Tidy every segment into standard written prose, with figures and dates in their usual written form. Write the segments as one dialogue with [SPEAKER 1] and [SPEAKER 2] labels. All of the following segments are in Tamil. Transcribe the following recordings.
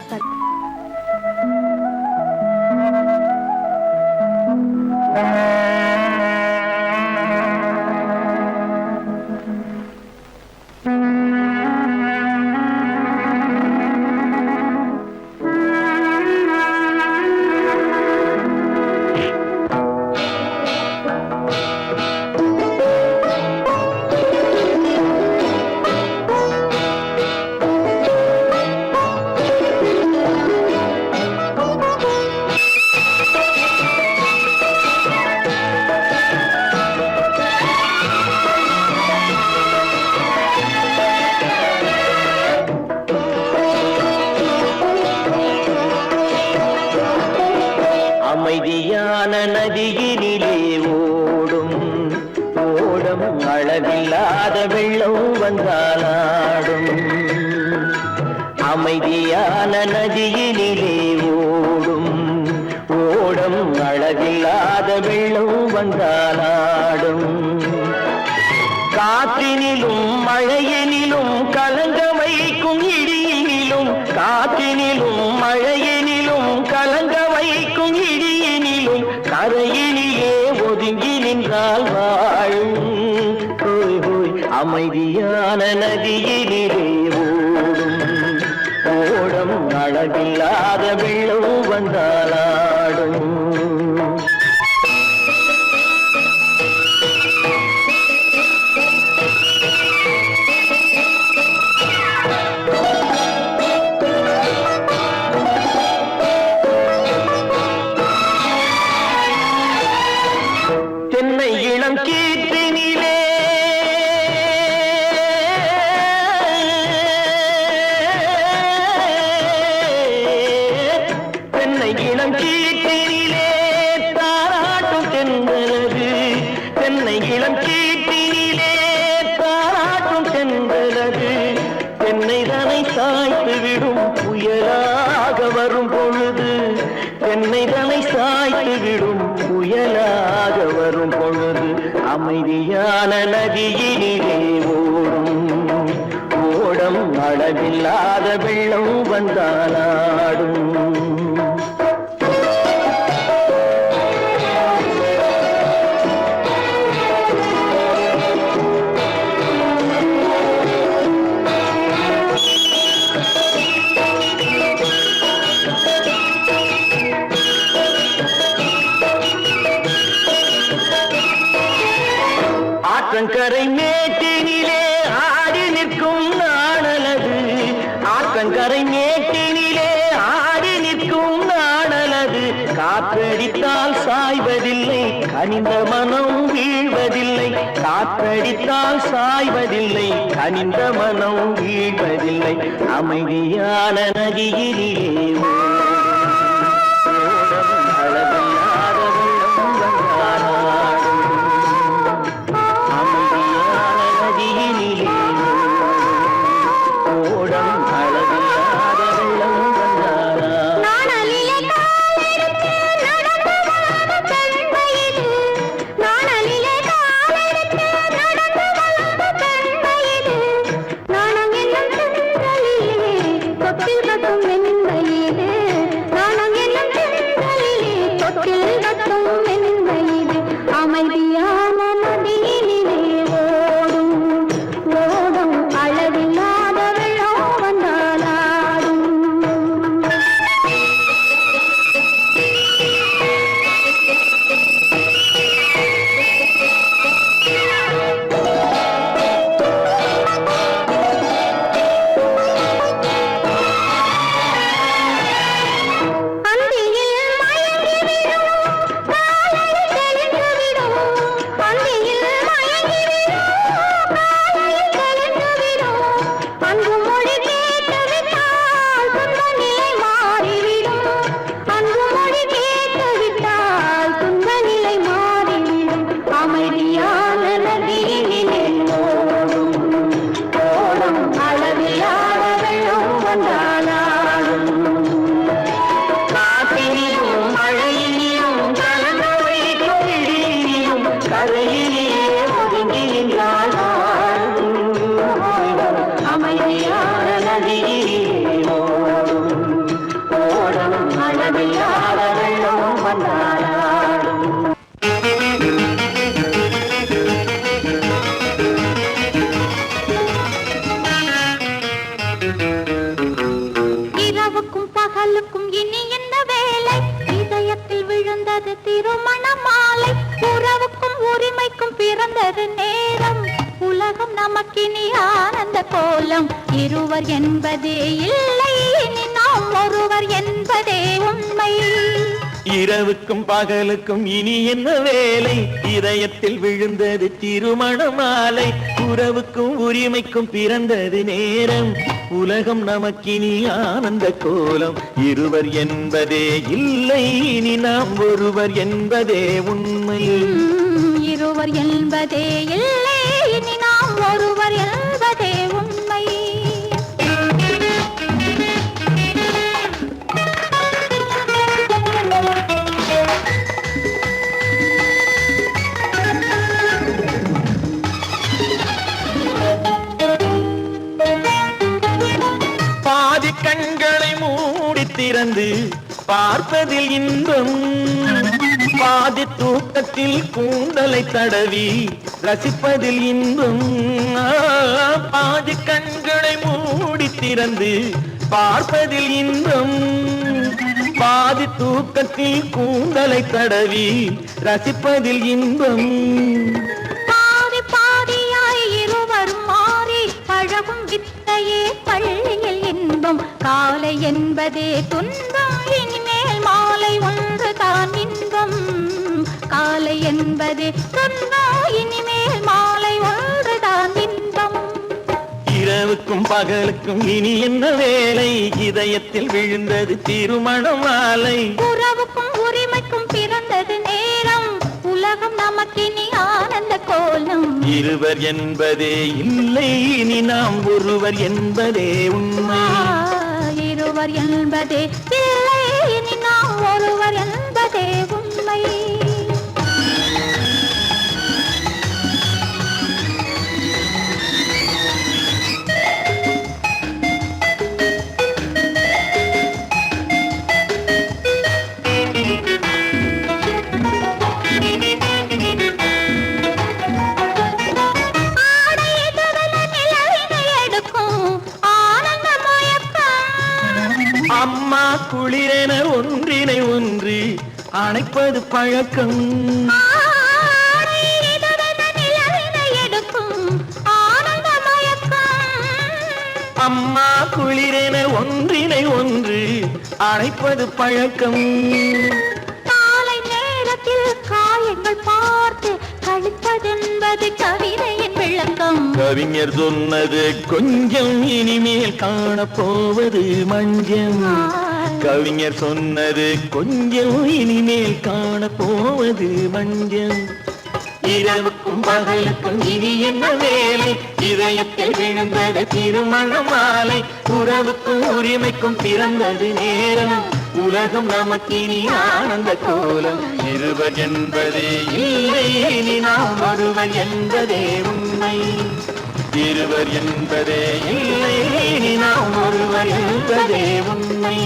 [SPEAKER 1] பார்த்தாள்.
[SPEAKER 2] அமைதியான நதியினிலே ஓடும் ஓடம் அளவில்லாத வெள்ளம் வந்தாலாடும். அமைதியான நதியினிலே ஓடும் ஓடம் அளவில்லாத வெள்ளம் வந்தாலாடும். காற்றினிலும் மழையினிலும் கலங்க வைக்கும் இடியினிலும், காற்றினிலும் மழையினிலும் கலங்க வைக்கும் இடியினிலும், கரையினிலே ஒதுங்கி நின்றால் வாழும். அமைதியான நதியினிலே ஓடும் ஓடம் அளவில்லாத வெள்ளம் வந்தாலாடும். தென்னை இளம் கீற்றினிலே தென்னை இளம் கீற்றினிலே தாராட்டும் தென்றலது. தென்னை இளம் கீற்றினிலே தாராட்டும் தென்றலது. தென்னை தனை சாய்த்து விடும் புயலாக வரும் பொழுது, தென்னை தனை சாய்த்து விடும் புயலாக வரும் பொழுது, அமைதியான நதியினிலே ஓடும் ஓடம் அளவில்லாத வெள்ளம் வந்தாலாடும். ஆற்றங்கரை மேட்டினிலே ஆடி நிற்கும் நாணலது. ஆற்றங்கரை மேட்டினிலே ஆடி நிற்கும் நாணலது. காற்றடித்தால் சாய்வதில்லை, கனிந்த மனம் வீழ்வதில்லை. காற்றடித்தால் சாய்வதில்லை, கனிந்த மனம் வீழ்வதில்லை. அமைதியான நதியினிலே
[SPEAKER 1] நாணம் என்னும் வெண்மையிலே உலகம் நமக்கினி ஆனந்த கோலம். இருவர் என்பதே இல்லை, இனி நாம் ஒருவர் என்பதே உண்மை.
[SPEAKER 2] இரவுக்கும் பகலுக்கும் இனி என்ன வேலை, இதயத்தில் விழுந்தது திருமண மாலை. உறவுக்கும் உரிமைக்கும் பிறந்தது நேரம், உலகம் நமக்கினி ஆனந்த கோலம். இருவர் என்பதே இல்லை, இனி நாம் ஒருவர் என்பதே உண்மை.
[SPEAKER 1] இருவர் என்பதே இல்லை, இனி நாம் ஒருவர் என்பதே உண்மை.
[SPEAKER 2] பாதி கண்களை மூடி திறந்து பார்ப்பதில் இன்பம், பாதி தூக்கத்தில் கூந்தலை தடவி ரசிப்பதில் இன்பம். பாதி கண்களை மூடி திறந்து பார்ப்பதில் இன்பம், பாதி தூக்கத்தில் கூந்தலை தடவி ரசிப்பதில் இன்பம்.
[SPEAKER 1] பாதி பாதியாய் இருவரும் மாறி பழகும் வித்தையே பள்ளியில் இன்பம். காலை என்பதே துன்பம், இனிமேல் மாலை ஒன்றுதான் இன்பம். காலை என்பதே துன்பம், இனிமேல் மாலை ஒன்றுதான் இன்பம்.
[SPEAKER 2] இரவுக்கும் பகலுக்கும் இனி என்ன வேலை, இதயத்தில் விழுந்தது திருமண மாலை.
[SPEAKER 1] உறவுக்கும் உரிமைக்கும் பிறந்தது நேரம், உலகம் நமக்கினி ஆனந்த கோலம்.
[SPEAKER 2] இருவர் என்பதே இல்லை, இனி நாம் ஒருவர் என்பதே உண்மை.
[SPEAKER 1] இருவர் என்பதே இல்லை, இனி நாம் ஒருவர் என்பதே உண்மை.
[SPEAKER 2] அம்மா குளிரென ஒன்றினை ஒன்று அணைப்பது பழக்கம், அம்மா குளிரென ஒன்றினை ஒன்று அணைப்பது பழக்கம்.
[SPEAKER 1] காலை நேரத்தில் காயங்கள் பார்த்து கழிப்பதென்பது கவிதையின் விளக்கம்.
[SPEAKER 2] கவிஞர் சொன்னது கொஞ்சம், இனிமேல் காணப்போவது மஞ்சம். கவிஞர் சொன்னது கொஞ்சம், இனிமேல் காணப்போவது மஞ்சம். இரவுக்கும் பகலுக்கும் இனி என்ன வேலை, இதயத்தில் விழுந்தது திருமண மாலை. உறவுக்கும் உரிமைக்கும் பிறந்தது நேரம், உலகம் நமக்கினி ஆனந்த கோலம். இருவர் என்பதே இல்லை, இனி நாம் ஒருவர் என்பதே உண்மை. இருவர் என்பதே இல்லை, இனி நாம் ஒருவர் என்பதே உண்மை.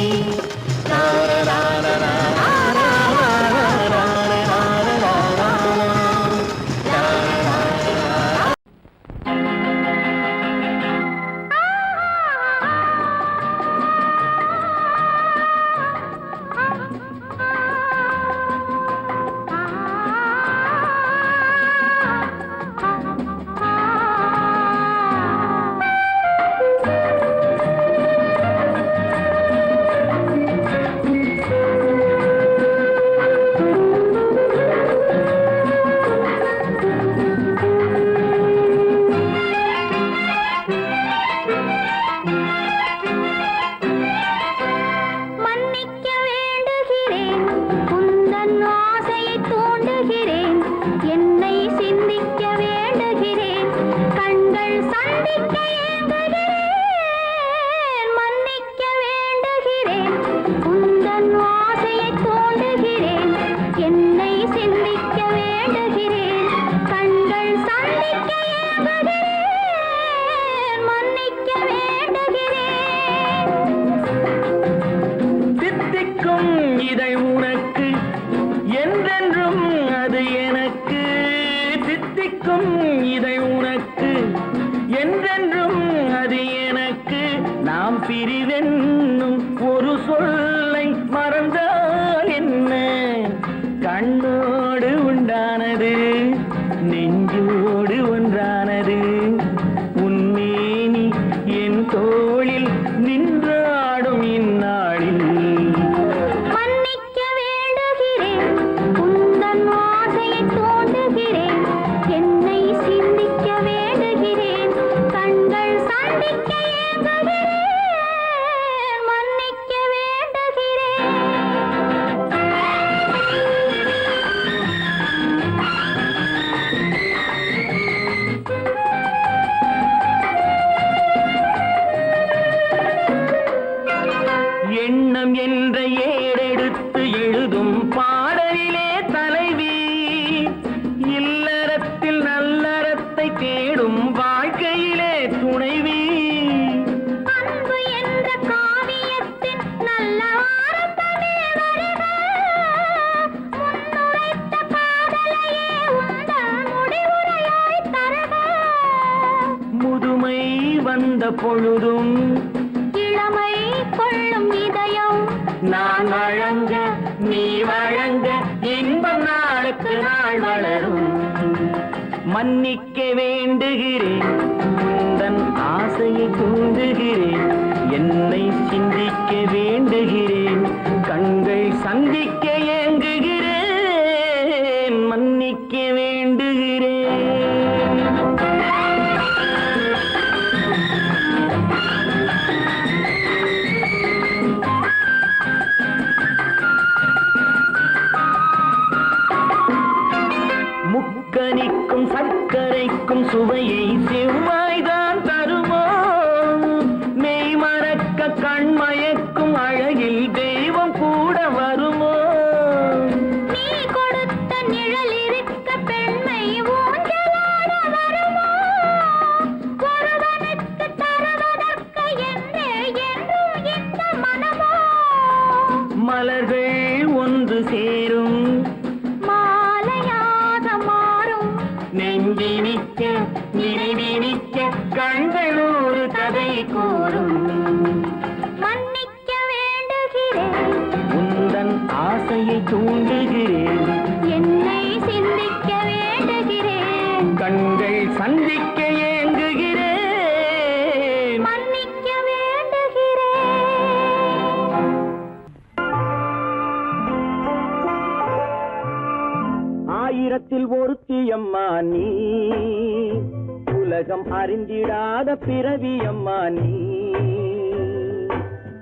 [SPEAKER 2] பிரிவென்னும் ஒரு சொல்லை மறந்தால் என்ன? கண்ணோடு உண்டானது நெஞ்சோடு ஒன்றானது. வந்த பொழுதும்
[SPEAKER 1] இளமை கொள்ளும் இதயம்
[SPEAKER 2] நான் வழங்க நீ வழங்க இன்பம் நாளுக்கு நாள் வளரும். மன்னிக்க வேண்டுகிறேன், உந்தன் ஆசையை தூண்டுகிறேன், என்னை சிந்திக்க வேண்டுகிறேன், கண்கள் சந்திக்க ஏங்குகிறேன், மன்னிக்க வேண்டுகிறேன். முக்கனிக்கும் சர்க்கரைக்கும் சுவையை செவ்வாய்தான் தருமோ, மெய் மறக்க கண்மயக்கும் அழகில் தெய்வம் கூட வருமோ.
[SPEAKER 1] நீ கொடுத்த நிழல் இருக்க பெண்மை ஊஞ்சலாட வருமோ, ஒருவனுக்கு தருவதற்கு என்றே என்றும் இந்த மனமோ.
[SPEAKER 2] மலர்கள் ஒன்று சேரும்
[SPEAKER 1] மாலையாக மாறும்
[SPEAKER 2] நெஞ்சினிக்க நினைவினிக்க கண்கள் ஒரு கதை கூறும்.
[SPEAKER 1] மன்னிக்க வேண்டுகிறேன்,
[SPEAKER 2] உந்தன் ஆசையை தூண்டுகிறேன்,
[SPEAKER 1] என்னை சிந்திக்க வேண்டுகிறேன்,
[SPEAKER 2] கண்கள் சந்திக்க ஏங்குகிறேன்,
[SPEAKER 1] மன்னிக்க வேண்டுகிறேன்.
[SPEAKER 2] ஆயிரத்தில் ஒருத்தியம்மா நீ, உலகம் அறிந்திடாத பிறவியம்மா நீ.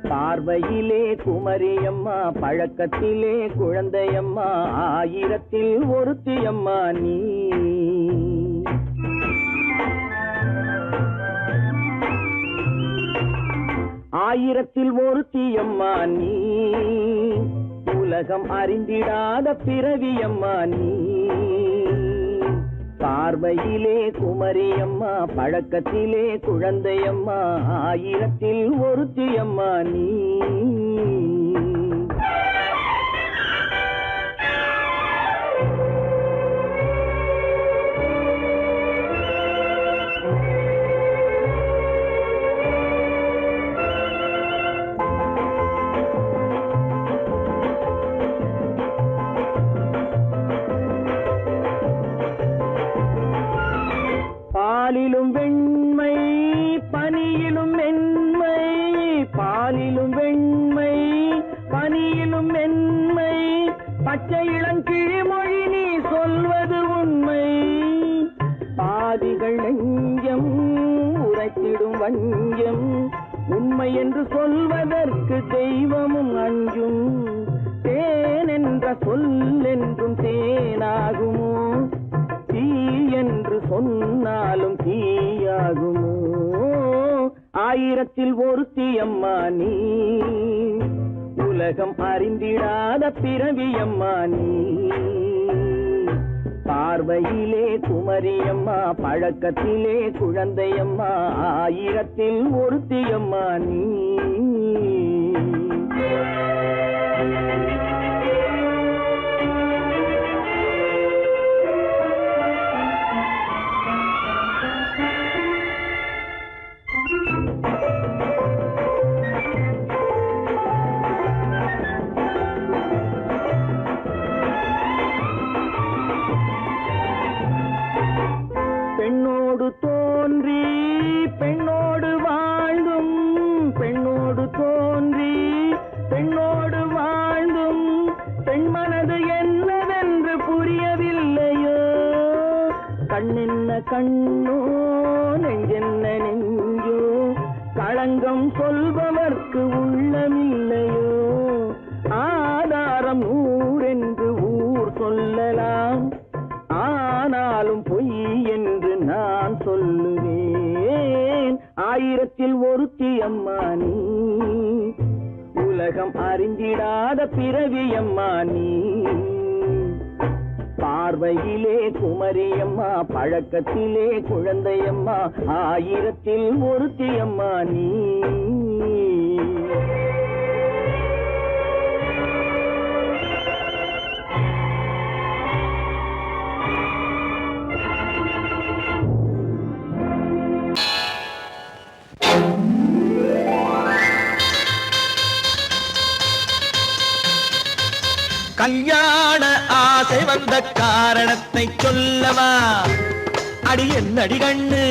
[SPEAKER 2] பார்வையிலே குமரியம்மா, பழக்கத்திலே குழந்தையம்மா, ஆயிரத்தில் ஒருத்தியம்மா நீ. ஆயிரத்தில் ஒருத்தியம்மா நீ, உலகம் அறிந்திடாத பிறவியம்மா நீ. பார்வையிலே குமரியம்மா, பழக்கத்திலே குழந்தையம்மா, ஆயிரத்தில் ஒருத்தியம்மா நீ. பாலிலும் வெண்மை பனியிலும் மென்மை, பாலிலும் வெண்மை பனியிலும் மென்மை, பச்சை இளங்கிழிமொழி நீ சொல்வது உண்மை. பாதிகள் நெஞ்சம் உரைத்திடும் வஞ்சம், உண்மை என்று சொல்வதற்கு தெய்வமும் அஞ்சும். தேன் என்ற சொல் என்றும் தேனாகுமோ, தீ என்று சொன்னாலும் தீயாகுமோ. ஆயிரத்தில் ஒருத்தியம்மா நீ, உலகம் அறிந்திடாத பிறவியம்மா நீ. பார்வையிலே குமரியம்மா, பழக்கத்திலே குழந்தையம்மா, ஆயிரத்தில் ஒருத்தியம்மா நீ. பெண்ணோடு தோன்றி பெண்ணோடு வாழ்ந்தும், பெண்ணோடு தோன்றி பெண்ணோடு வாழ்ந்தும், பெண் மனது என்னவென்று புரியவில்லையோ. கண்ணென்ன கண்ணோ, நெஞ்சென்ன நெஞ்சோ, களங்கம் சொல்பவர்க்கு உள்ளமில்லையோ. ஆதாரம் நூறென்று ஊர் சொல்லலாம், ஆனாலும் பொய் என்று நான் சொல்லுவேன். ஆயிரத்தில் ஒருத்தியம்மா நீ, உலகம் அறிந்திடாத பிறவியம்மா நீ. பார்வையிலே குமரியம்மா, பழக்கத்திலே குழந்தையம்மா, ஆயிரத்தில் ஒருத்தியம்மா நீ. கல்யாண ஆசை வந்த காரணத்தை சொல்லவா? அடி என்னடி கண்ணு,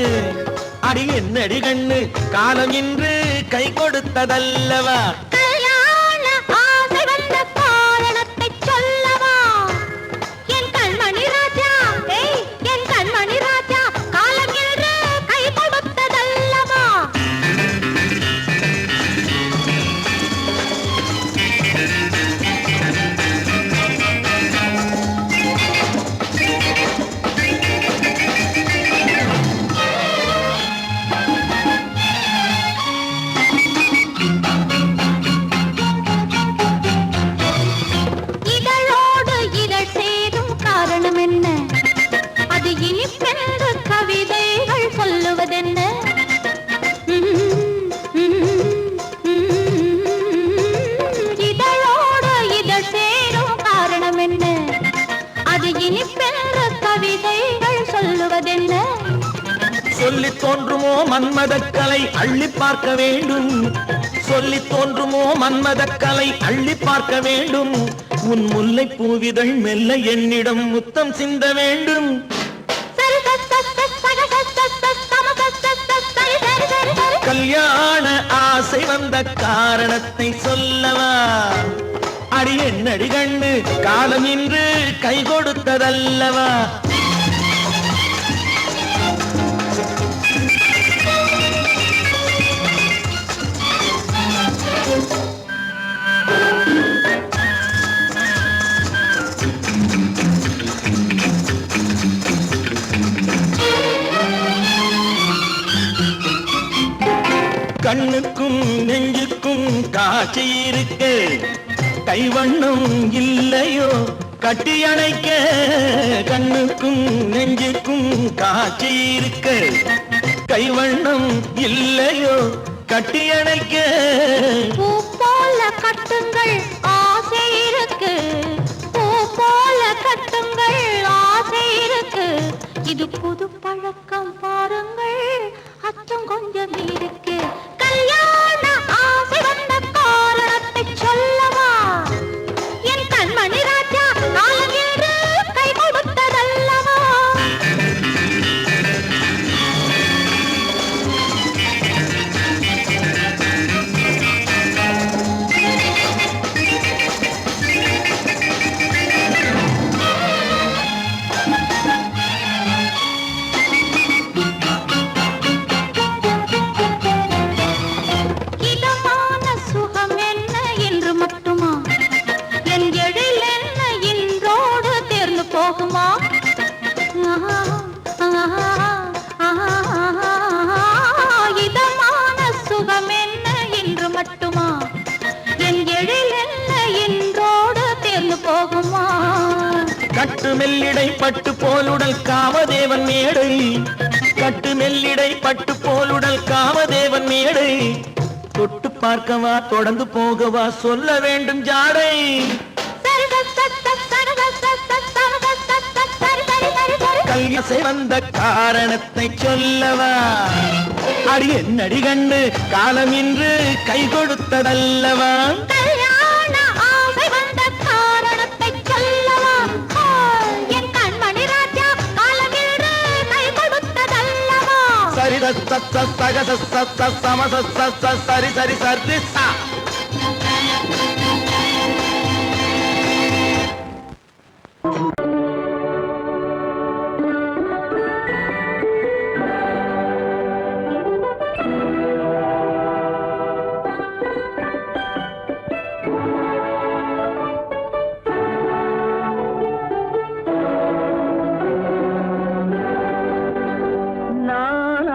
[SPEAKER 2] அடி என்னடி கண்ணு, காலம் இன்று கை கொடுத்ததல்லவா?
[SPEAKER 1] கல்யாண ஆசை வந்த காரணத்தை சொல்லவா? என் கண்மணி ராஜா, என் கண்மணி ராஜா, காலம் இன்று கை கொடுத்ததல்லவா? இதழோடு இதழ் சேரும் காரணம் என்ன? அது இனிப்பென்று கவிதைகள் சொல்லுவதென்ன? இதழோடு இதழ் சேரும் காரணம் என்ன? அது இனிப்பென்று கவிதைகள் சொல்லுவதென்ன?
[SPEAKER 2] சொல்லி தோன்றுமோ மன்மதக்கலை அள்ளி பார்க்க வேண்டும், சொல்லி தோன்றுமோ மன்மதக்கலை அள்ளி பார்க்க வேண்டும். உன் முல்லை பூவிதழ் மெல்ல என்னிடம் முத்தம் சிந்த வேண்டும். கல்யாண ஆசை வந்த காரணத்தை சொல்லவா? அடி என்னடி கண்ணு, காலம் இன்று கை கொடுத்ததல்லவா? கண்ணுக்கும் நெஞ்சுக்கும் காட்சி இருக்க, கைவண்ணம் இல்லையோ கட்டி அணைக்க? கண்ணுக்கும் நெஞ்சுக்கும் காட்சி இருக்க, கைவண்ணம் இல்லையோ கட்டி அணைக்க?
[SPEAKER 1] பூ போல கட்டுங்கள் ஆசை இருக்கு, பூ போல கட்டுங்கள் ஆசை இருக்கு. இது புது பழக்கம் பாருங்கள், அச்சம் கொஞ்சம் இருக்கு. கல்யாண ஆசை வந்த காரணத்தை சொல்லவா? என் கண்மணி ராஜா, காலம் என்று கை கொடுத்ததல்லவா? இதமான சுகம் என்ன என்று மட்டுமா? என் எழில் என்ன இன்றோடு தேர்ந்து போகுமா? இதமான சுகம் என்ன என்று மட்டுமா? என் எழில் என்ன இன்றோடு தேர்ந்து போகுமா?
[SPEAKER 2] கட்டு மெல்லிடை பட்டு போலுடல் காமதேவன் மேடை, கட்டு மெல்லிடை பட்டு போலுடல் காமதேவன் மேடை. தொட்டு பார்க்கவா தொடர்ந்து போகவா சொல்ல வேண்டும் ஜாடை? கல்யாசை வந்த காரணத்தை சொல்லவா? அடி என்னடி கண்டு, காலம் இன்று கை கொடுத்ததல்லவா?
[SPEAKER 1] கல்யாண ஆசை வந்த காரணத்தை சொல்லவா? என் கண்மணி ராஜா, காலம் என்று கை கொடுத்ததல்லவா?
[SPEAKER 2] சரி சக சம சரி சரி சரி சா.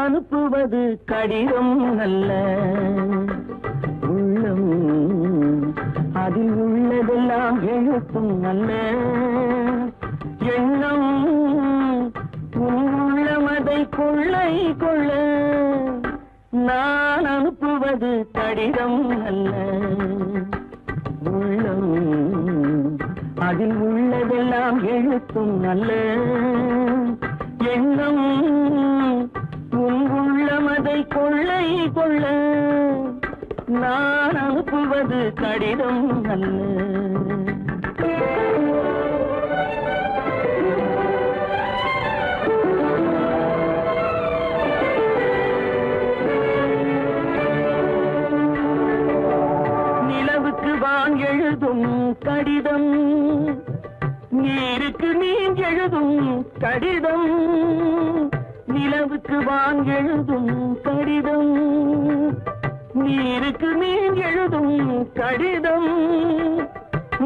[SPEAKER 2] அனுப்புவது கடிதம் அல்ல, உள்ளம் அதில் உள்ளதெல்லாம் எழுத்தும் அல்ல. எண்ணம் உள்ளமதை கொள்ளை கொள்ள, நான் அனுப்புவது கடிதம் அல்ல, உள்ளம் அதில் உள்ளதெல்லாம் எழுத்தும் அல்ல. எண்ணம் உள்ளமதை கொள்ளை கொள்ள, நான் அனுப்புவது கடிதம் அல்ல. கடிதம், நீருக்கு நீர் எழுதும் கடிதம், நிலவுக்கு வான் எழுதும் கடிதம், நீருக்கு நீர் எழுதும் கடிதம்,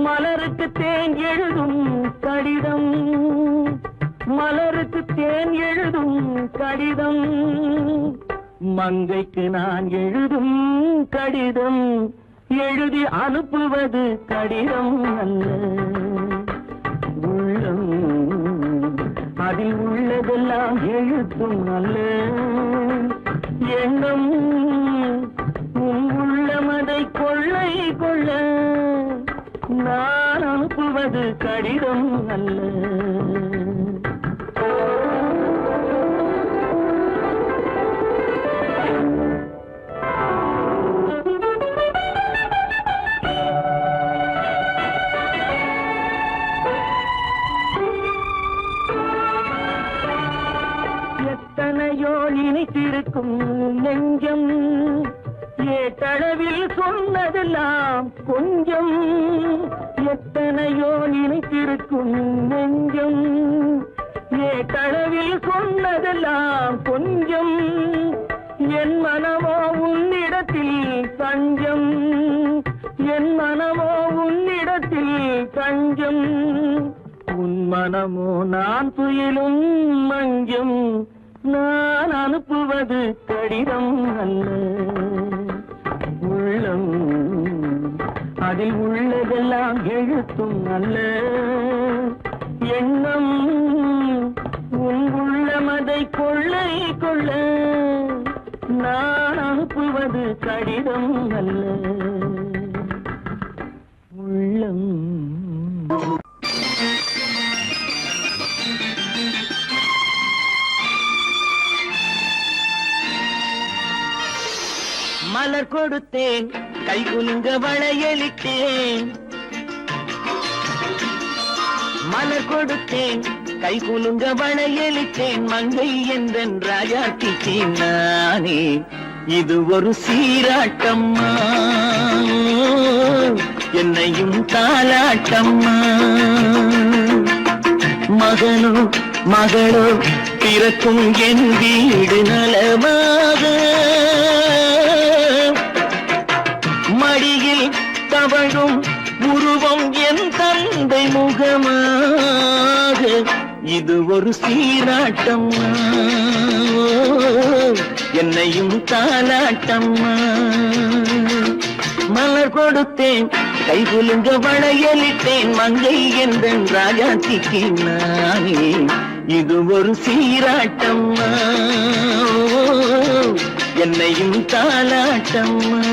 [SPEAKER 2] மலருக்கு தேன் எழுதும் கடிதம், மலருக்கு தேன் எழுதும் கடிதம், மங்கைக்கு நான் எழுதும் கடிதம், எழுதி அனுப்புவது கடிதம் அல்ல. உள்ளம் அதில் உள்ளதெல்லாம் எழுத்தும் அல்ல. எண்ணம் உன் உள்ளமதை கொள்ளை கொள்ள, நான் அனுப்புவது கடிதம் அல்ல. எத்தனையோ நினைத்திருக்கும் நெஞ்சம், ஏட்டளவில் சொன்னதெல்லாம் கொஞ்சம். எத்தனையோ நினைத்திருக்கும் நெஞ்சம், ஏட்டளவில் சொன்னதெல்லாம் கொஞ்சம். என் மனமோ உன்னிடத்தில் தஞ்சம், என் மனமோ உன்னிடத்தில் தஞ்சம். உன் மனமோ நான் துயிலும் மஞ்சம், நான் அனுப்புவது கடிதம் அல்ல. உள்ளம் அதில் உள்ளதெல்லாம் எழுத்தும் அல்ல. எண்ணம் உன் உள்ளமதை கொள்ளை கொள்ள, நான் அனுப்புவது கடிதம் அல்ல. உள்ளம் மலர் கொடுத்தேன், கை குலுங்க வளையலிட்டேன். மலர் கொடுத்தேன், கை குலுங்க வளையலிட்டேன். மங்கை என்றன் ராஜாத்திக்கு நானே, இது ஒரு சீராட்டம்மா, என்னையும் தாலாட்டம்மா. மகனோ மகளோ பிறக்கும் என் வீடு நலமாக, மடியில் தவழும் உருவம் என் தந்தை முகமாக, இது ஒரு சீராட்டம்மா, என்னையும் தாலாட்டம்மா. மலர் கொடுத்தேன், கை குலுங்க வளையலிட்டேன். மங்கை என்றன் ராஜாத்திக்கு நானே, இது ஒரு சீராட்டம்மா, என்னையும் தாலாட்டம்மா.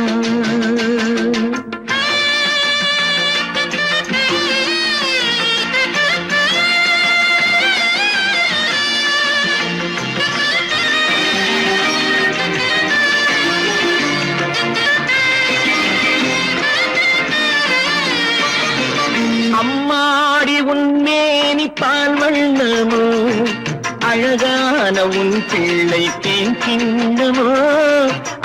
[SPEAKER 2] அம்மாடி உன்மேனி பால் வண்ணமோ, அழகான உன் பிள்ளை தேன் கிண்ணமோ.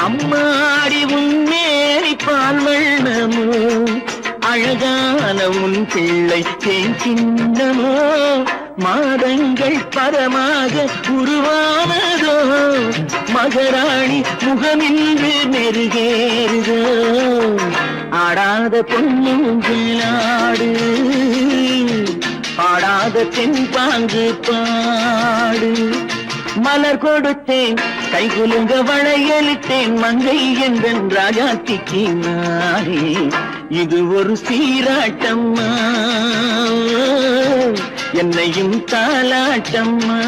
[SPEAKER 2] அம்மாடி உன்மேனி பால் வண்ணமோ, அழகான உன் பிள்ளை தேன் கிண்ணமோ. மாதங்கள் பரமாக உருவானதோ, மகராணி முகமின்று நெருகேறுதோ. ஆடாத பொன்னுங்களாடு, பாடாத தென்பாங்கு பாடு. மலர் கொடுத்தேன், கை குலுங்க வளையலிட்டேன். மங்கை என்றன் ராஜாத்திக்கு நானே, இது ஒரு சீராட்டம்மா, என்னையும் தாலாட்டம்மா.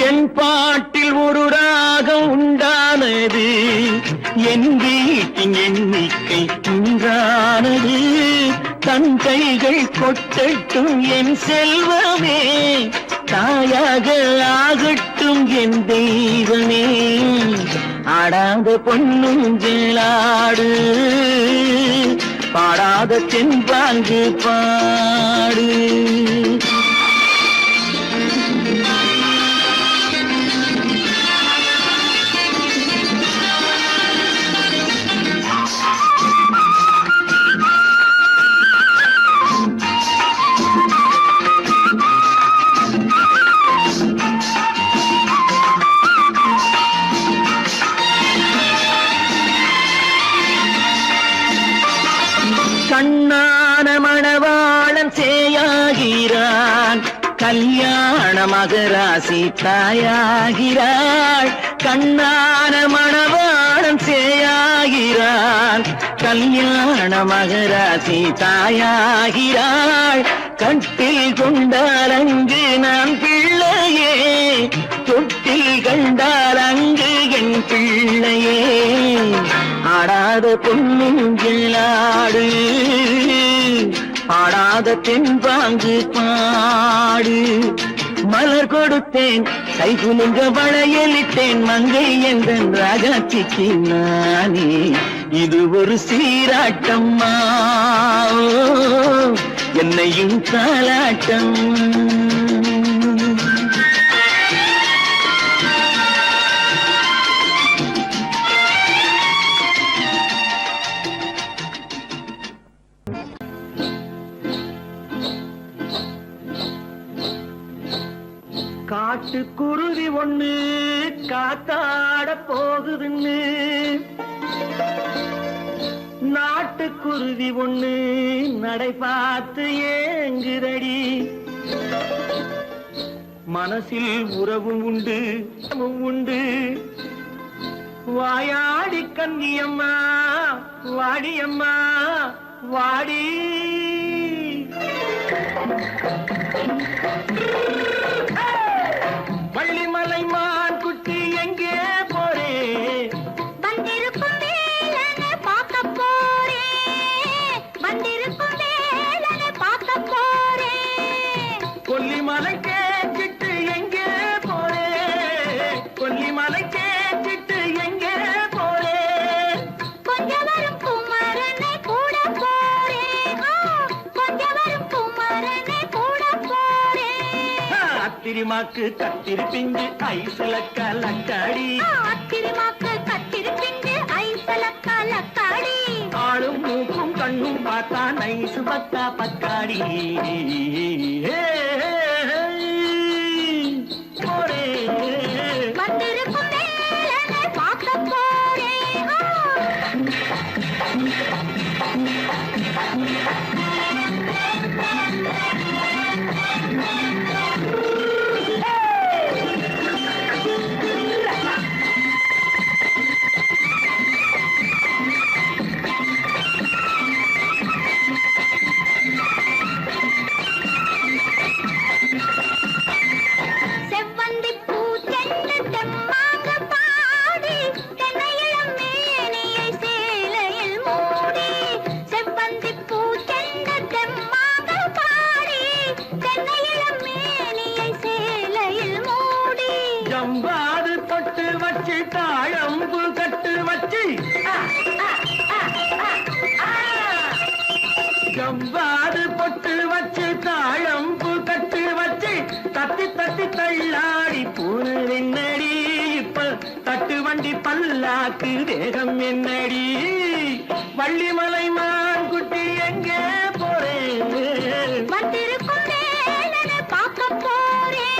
[SPEAKER 2] என் பாட்டில் ஒரு ராகம் உண்டானது, என் வீட்டின் எண்ணிக்கை ஒன்றானது. தன் கைகள் கொட்டட்டும் என் செல்வமே, தாயாக ஆகட்டும் என் தெய்வமே. ஆடாத பொன்னுஞ்சலாடு, பாடாத தென்பாங்கு பாடு. கண்ணான மணவாளன் சேயாகிறான், கல்யாண மகராசி தாயாகிறாள். கண்ணான மணவாளன் சேயாகிறான், கல்யாண மகராசி தாயாகிறாள். கட்டில் கொண்டால் அங்கு நான் பிள்ளையே, தொட்டில் கண்டால் அங்கு என் பிள்ளையே. ஆடாத பொன்னுஞ்சலாடு, ஆடாத தென்பாங்கு பாடு. மலர் கொடுத்தேன், கைகுலுங்க வளையலிட்டேன், மங்கை எந்தன் ராஜாட்சிக்கு நானே. இது ஒரு சீராட்டம்மா, என்னையும் தாலாட்டம். காட்டுக்குருவி ஒண்ணு காத்தாட போகுதுன்னு, நாட்டுக்குருவி ஒண்ணு நடை பார்த்து ஏங்குதடி. மனசில் உறவும் உண்டு உண்டு, வாயாடி கன்னியம்மா வாடியம்மா வாடி. வள்ளிமலை மான் குட்டி எங்கே போறே?
[SPEAKER 1] வந்திருக்கும் வேலனை பார்க்க போறேன், வந்திருக்கும் வேலனை பார்க்க போறேன்.
[SPEAKER 2] கொல்லிமலை கேட்டுட்டு எங்கே போறே? கொல்லிமலை கேட்டுட்டு எங்கே போறே?
[SPEAKER 1] கொஞ்சம் வரும் குமரனை கூட போறேன், கொஞ்சம் வரும் குமரனை கூட போறேன்.
[SPEAKER 2] அத்திரிமாக்கு கத்திரி பிஞ்சு ஐசுல கலக்காடி,
[SPEAKER 1] அத்திரிமாக்கு கத்திரி பிஞ்சு ஐசுல கலக்காடி.
[SPEAKER 2] ஆளும் மூக்கும் கண்ணும் பார்த்தா நைசு பக்கா பக்காடி. போரே
[SPEAKER 1] வந்திருக்கும் வேலனை பார்க்க போறேன். செவ்வந்தி பூ தென்ன தெம்மாக பாடி, தென்னையிளம் மேனியை சேலையில் மூடி. செவ்வந்தி பூ தென்ன தெம்மாக பாடி, தென்னையிளம் மேனியை சேலையில் மூடி.
[SPEAKER 2] ஜம்பாது பொட்டு வச்சு தாழம்பு கட்டு வச்சு, ஜம்பாது பொட்டு வச்சு தாழம்பு கட்டு வச்சு, தட்டி தட்டி தள்ளாடி பூனு என்னடி. இப்ப தட்டு வண்டி பல்லாக்கு வேகம் என்னடி. வள்ளிமலை மான் குட்டி எங்கே போறேன்?
[SPEAKER 1] வந்திருக்கும் வேலனை பார்க்க போறேன்.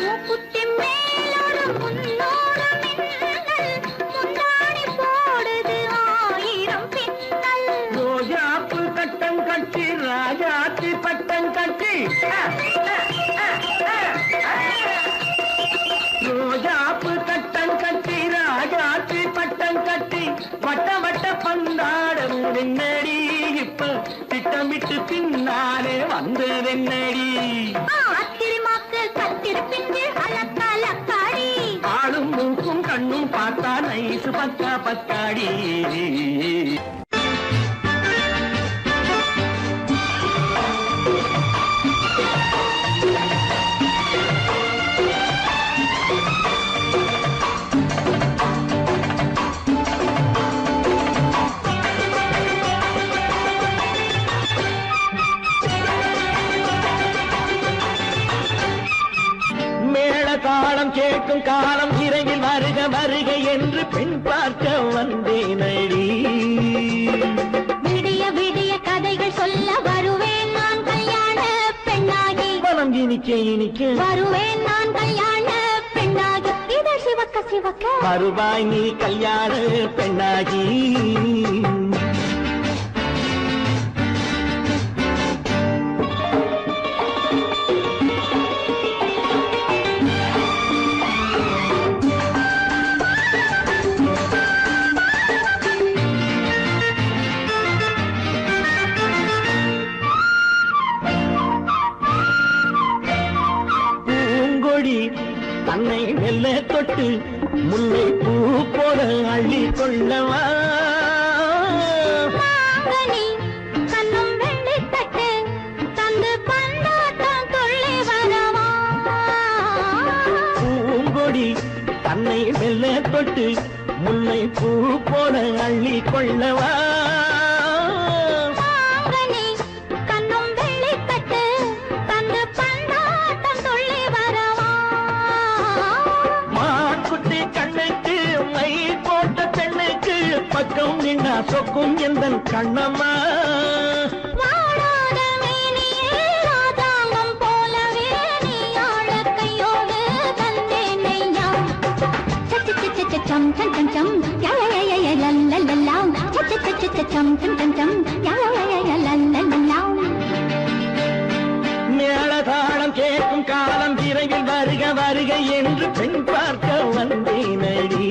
[SPEAKER 1] மூக்குத்தி மேலோடு முன்னோடு மின்னல், முந்தாணி போடுது ஆயிரம் பின்னல்.
[SPEAKER 2] ரோஜாப்பு கட்டம் கட்டி ராஜாத்தி பட்டம் கட்டி, ரோஜாப்பு கட்டம் கட்டி ராஜாத்தி பட்டம் கட்டி, வட்ட வட்ட பந்தாடம் என்னடி. இப்ப திட்டமிட்டு பின்னாலே வந்ததென்னடி
[SPEAKER 1] அத்திரிமாக்கு கத்திருப்பின்று அலக்காடி
[SPEAKER 2] ஆளும் மூக்கும் கண்ணும் பார்த்தா நைசு பக்கா பக்காடி தாளம் கேட்கும் காலம் விரைவில் வருக வருக என்று பெண் பார்க்க வந்தேனடி
[SPEAKER 1] விடிய விடிய கதைகள் சொல்ல வருவேன் நான் கல்யாண பெண்ணாகி
[SPEAKER 2] மனம் இனிக்க
[SPEAKER 1] வருவேன் நான் கல்யாண பெண்ணாகி இதழ் சிவக்க சிவக்க
[SPEAKER 2] வருவாய் நீ கல்யாண பெண்ணாகி தன்னை மெல்ல தொட்டு முல்லை பூ போல அள்ளி கொள்ளவா
[SPEAKER 1] கண்ணும் வெள்ளி தட்டு தந்து பந்தாட்டம் தொள்ளி வரவா
[SPEAKER 2] பூங்கொடி தன்னை மெல்ல தொட்டு முல்லை பூ போல அள்ளி கொள்ளவா பக்கம் நின்னா சொக்கும் எந்த கண்ணம்மா
[SPEAKER 1] வாழாத மேனியே ராதாங்கம் போலவே நீ ஆழ கையோடு தந்தேன் நெய்யா சம் சம் சம் சம் ய லல்லல்லா சம் சம் சம் ய லல்லல்லா
[SPEAKER 2] மேளதாளம் கேட்கும் காலம் விரைவில் வருக வருக என்று பெண் பார்க்க வந்தேனடி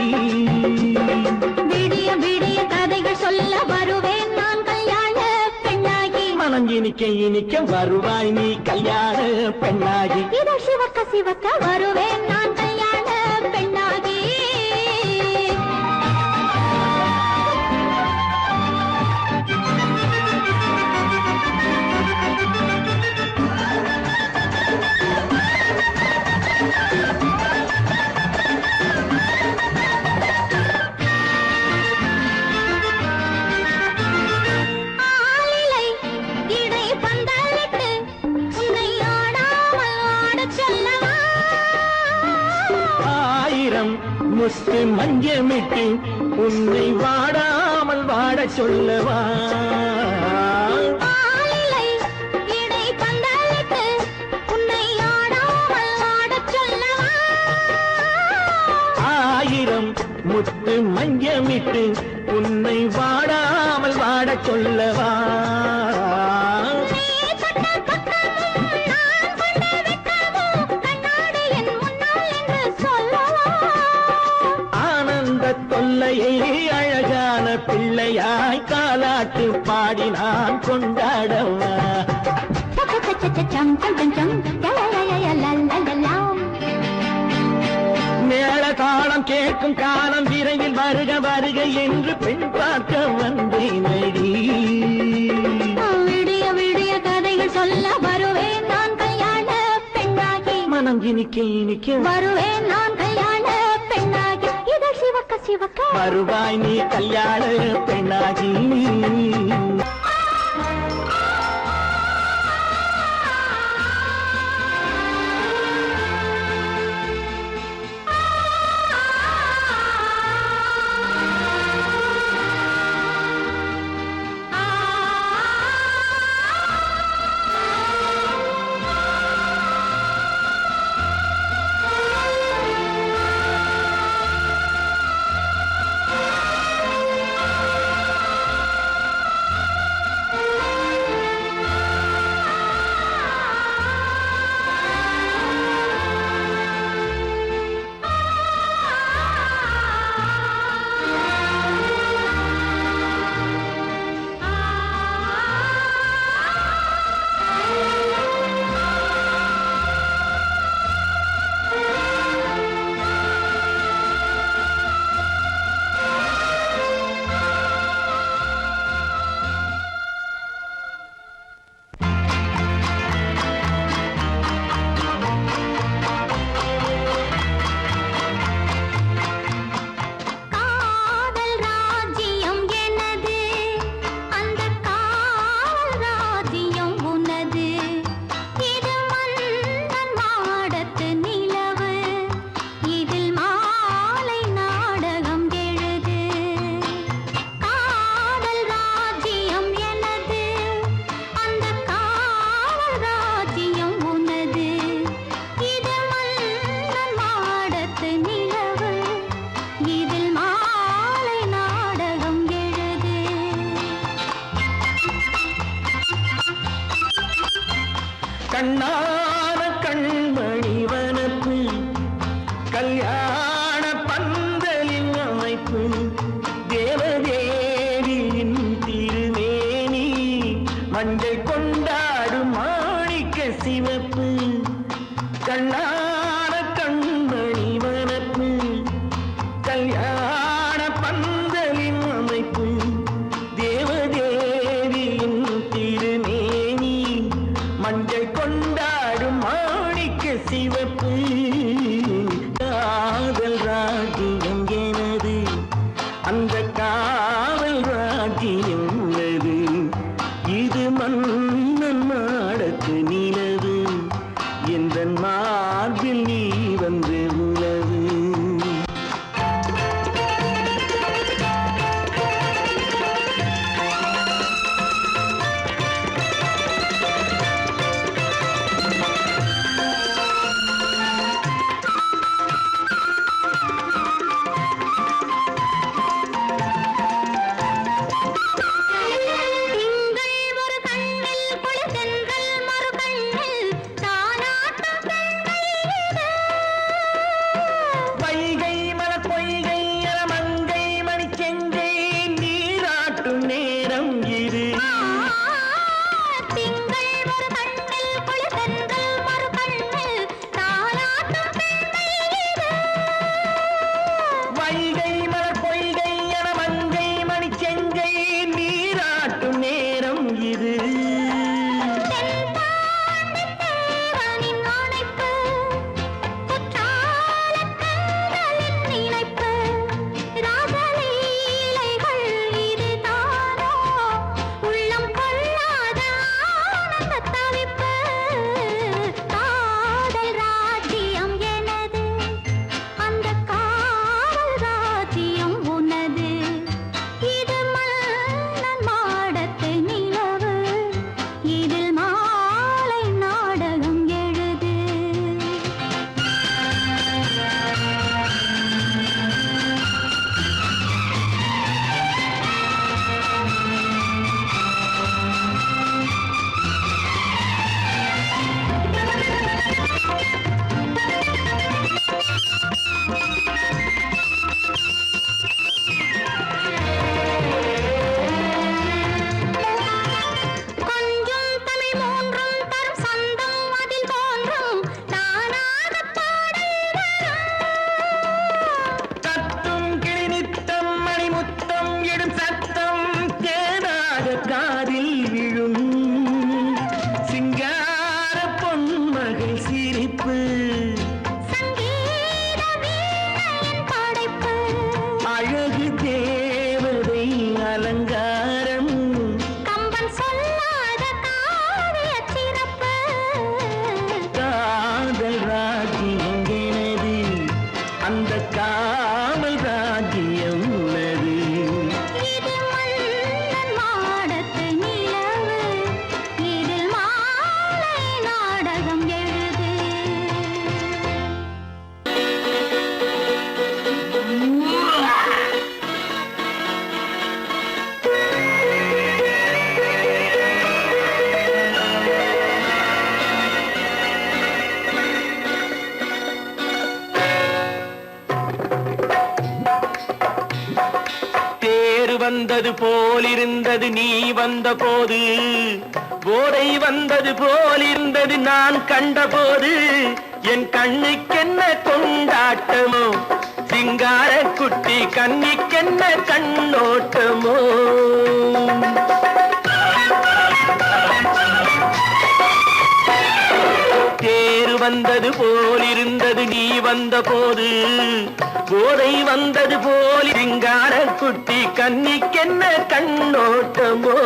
[SPEAKER 1] விடிய விடிய கதைகள் சொல்ல வருவேன் நான் கல்யாண பெண்ணாகி
[SPEAKER 2] மனம் இனிக்க வருவாய் நீ கல்யாண பெண்ணாகி
[SPEAKER 1] இதழ் சிவக்க சிவக்க வருவேன் நான் கல்யாண பெண்ணாகி
[SPEAKER 2] முத்து மஞ்சமிட்டு உன்னை வாடாமல் வாட சொல்லவா ஆயிரம் முத்து மஞ்சமிட்டு உன்னை வாடாமல் வாட சொல்லவா தொல்லையை அழகான பிள்ளையாய் காலாட்டு பாடினான் கொண்டாடவா மேள தாளம் கேட்கும் காலம் விரைவில் வருக வருக என்று பெண் பார்க்க வந்தேனடி
[SPEAKER 1] விடிய விடிய கதைகள் சொல்ல வருவேன் நான் கல்யாண பெண்ணாகி
[SPEAKER 2] மனம் இனிக்க
[SPEAKER 1] வருவேன் நான் கல்யாண பெண்ணாகி இதழ் சிவக்க சிவக்க
[SPEAKER 2] வருவாய் நீ கல்யாண பெண்ணாகி கண்ணான கண்மணி வனப்பு கல்யாண பந்தலின் அமைப்பு தேவதேவியின் திருமேனி மஞ்சள் கொண்டாடும் மாணிக்க சிவப்பு கண்ணான கண்மணி வனப்பு கல்யாண பந்தலின் அமைப்பு தேவதேவியின் திருமேனி மஞ்சள் கொண்டாடும் மாணிக்க சிவப்பு காதல் ராஜ்யம் எனது அந்த காவல் ராஜ்யம் உள்ளது இது மன்னன் மாடத்து நிலவு எந்த மார்பில் நீ வந்து உலவு காதில் விழும் சிங்கார பொன்மகள் சிரிப்பு அழகு தேவதை அலங்காரம்
[SPEAKER 1] கம்பன் சொல்லாத காவிய சிறப்பு
[SPEAKER 2] காதல் ராஜ்யம் எனது அந்த காவல் ராஜ்யம் உள்ளது
[SPEAKER 1] இது மன்னன் மாடத்து நிலவு இதில் மாலை நாடகம் எழுது
[SPEAKER 2] தேர் வந்தது போலிருந்தது நீ வந்த போது போதை வந்தது போலிருந்தது நான் கண்டபோது என் கண்ணுக்கென்ன கொண்டாட்டமோ சிங்கார குட்டி கண்ணிக்கென்ன கண்ணோட்டமோ தேர் வந்தது போலிருந்தது நீ வந்த போது போதை வந்தது போல் சிங்கார குட்டி கண்ணிக்கென்ன கண்ணோட்டமோ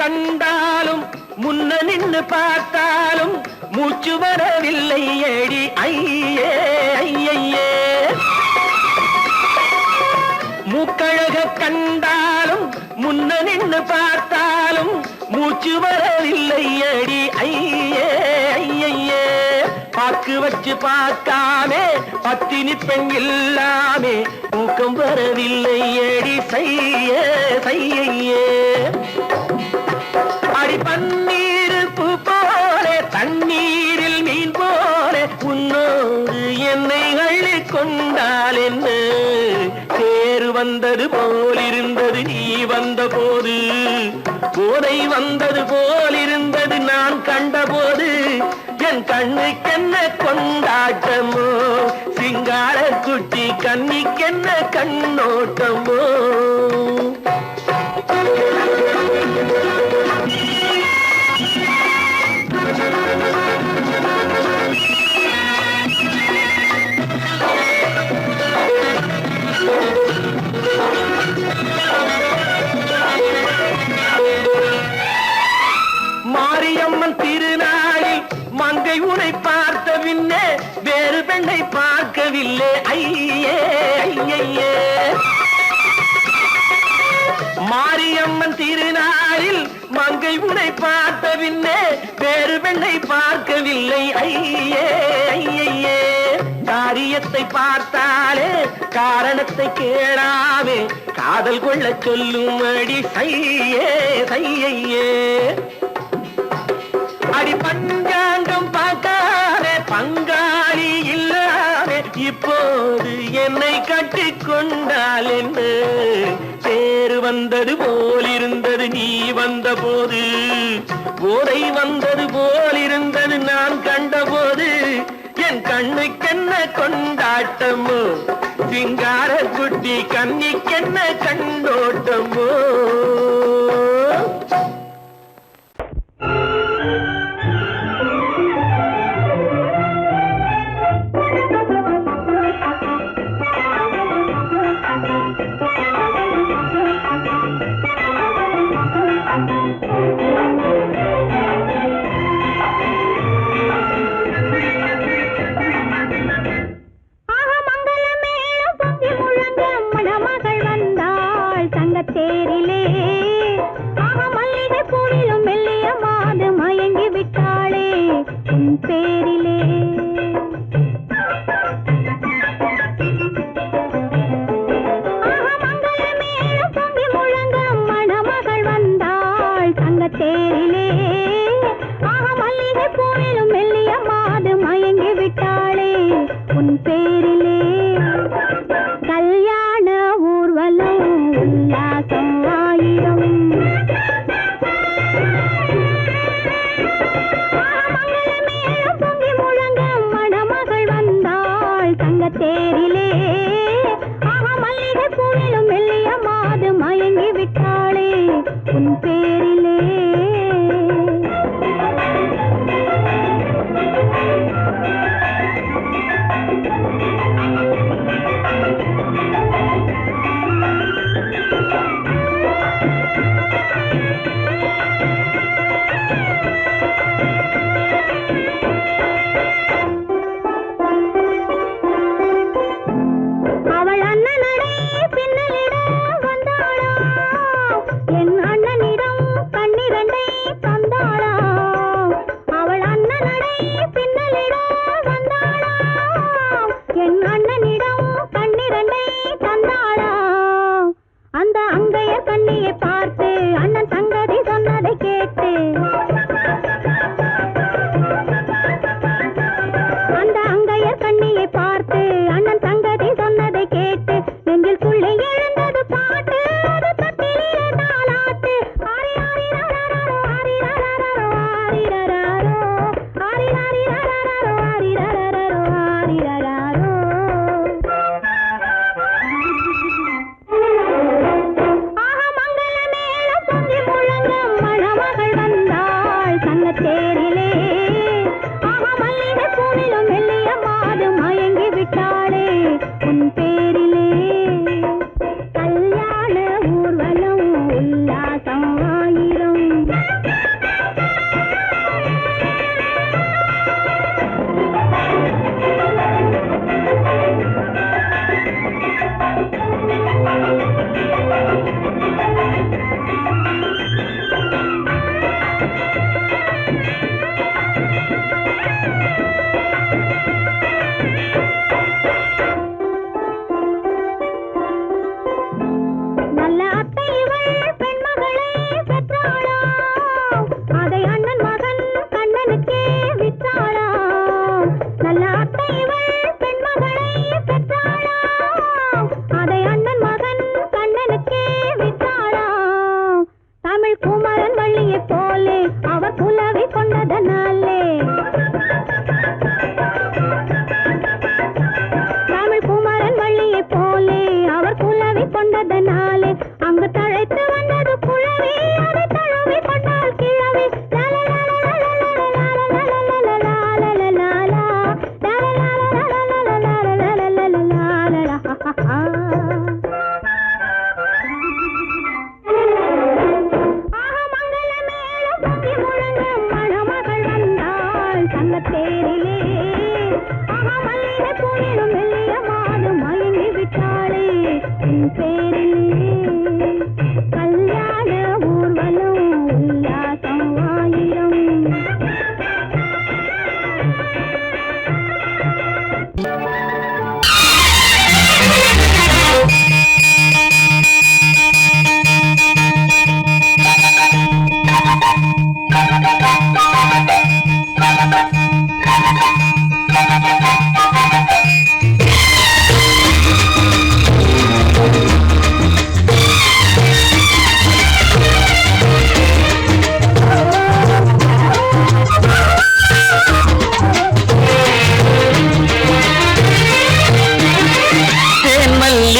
[SPEAKER 2] கண்டாலும் முன்ன நின்னு பார்த்தாலும் மூச்சு வரவில்லை மூச்சு வரவில்லை அடி ஐயே ஐயே பாக்கு வச்சு பார்க்காமே பத்தினி பெண் இல்லாமே தூக்கம் வரவில்லை அடி செய்ய செய்யே அடி பன்னீர் பூ போலே தண்ணீரில் மீன் போலே உன்னோடு என்னை அள்ளி கொண்டால் என்ன தேர் வந்தது போலிருந்தது நீ வந்த போது போதை வந்தது போலிருந்தது நான் கண்டபோது என் கண்ணுக்கென்ன கொண்டாட்டமோ சிங்கார குட்டி கண்ணிக்கென்ன கண்ணோட்டமோ மாரியம்மன் திருநாளில் மங்கை உனை பார்த்த பின்னே வேறு பெண்ணை பார்க்கவில்லை ஐயே ஐயே மாரியம்மன் திருநாளில் மங்கை உனை பார்த்த பின்னே வேறு பெண்ணை பார்க்கவில்லை ஐயே ஐயே காரியத்தை பார்த்தாலே காரணத்தை கேளாவே காதல் கொள்ள சொல்லும் அடி சையே சையே அடி பஞ்சாங்கம் பார்க்காதே பங்காளி இல்லாதே இப்போது என்னை கட்டிக் கொண்டால் என்று தேர் வந்தது போலிருந்தது நீ வந்த போது போதை வந்தது போலிருந்தது நான் கண்டபோது என் கண்ணுக்கென்ன கொண்டாட்டமோ சிங்கார குட்டி கண்ணிக்கென்ன கண்ணோட்டமோ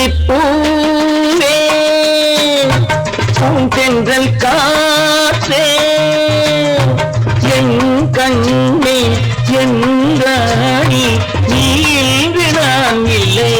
[SPEAKER 2] மல்லிப்பூவே பூந்தென்றல் காற்றே என் கண்ணே என் ராணி நீ இன்று நான் இல்லை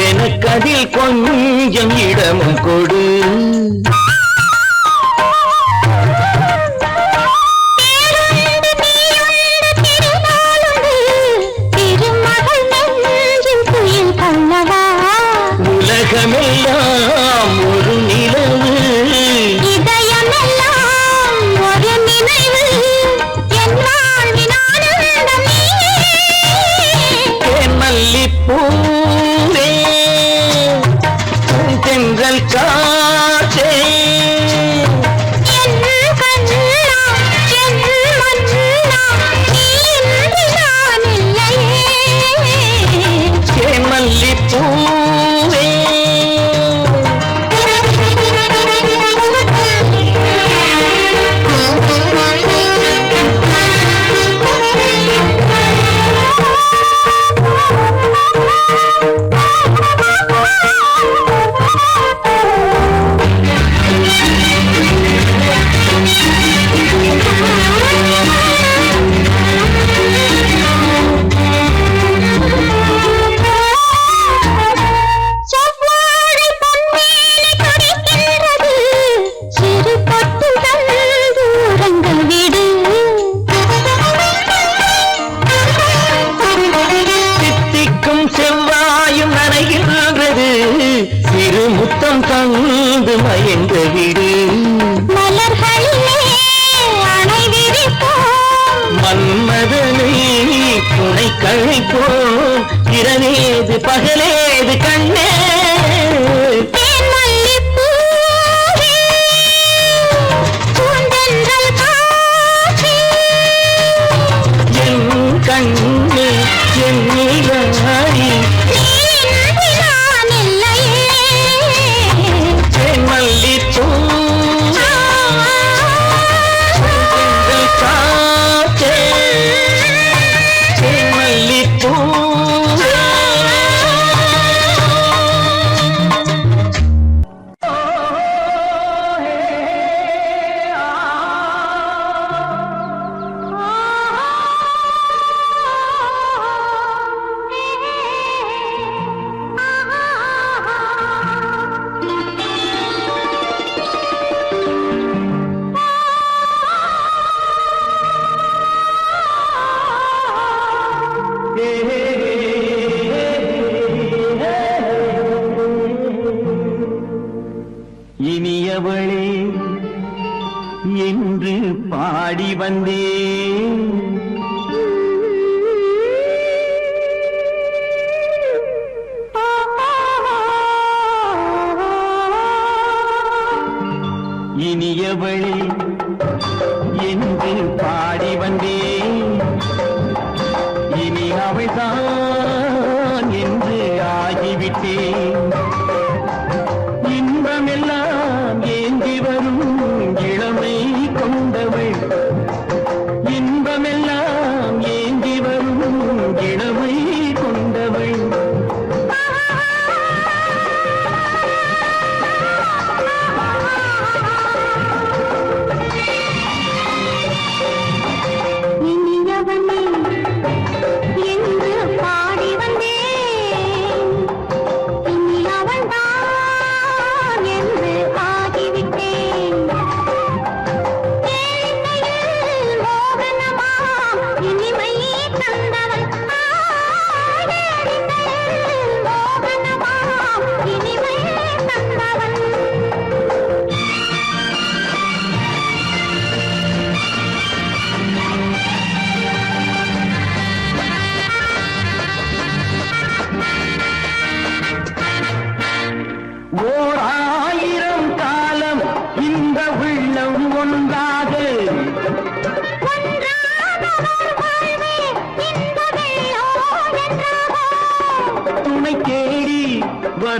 [SPEAKER 2] எனக்கதில் கொஞ்சம் இடமும் கொடு உலகமெல்லாம் ஒரு நிலவு
[SPEAKER 1] இதயமெல்லாம் ஒரு நினைவு
[SPEAKER 2] மல்லிப்பூவே தென்றல் காற்றே மல்லிப்பூவே செவ்வாயும் நனைகின்றது சிறு முத்தம் தந்து மயங்க விடு
[SPEAKER 1] மலர்களிலே அணை விரிப்போம்
[SPEAKER 2] மன்மதனை துணை கழிப்போம் இரவேது பகலேது கண்ணே என் கண்ணே என் நீராடி இனியவளே என்று பாடி வந்தேன் இனியவளே என்று பாடி வந்தேன் இனி அவள்தான் என்று ஆகிவிட்டேன் இன்பமெல்லாம் ஏந்தி வரும் இளமை கொண்டவள் இன்பமெல்லாம் ஏந்தி வரும் இளமை கொண்டவள்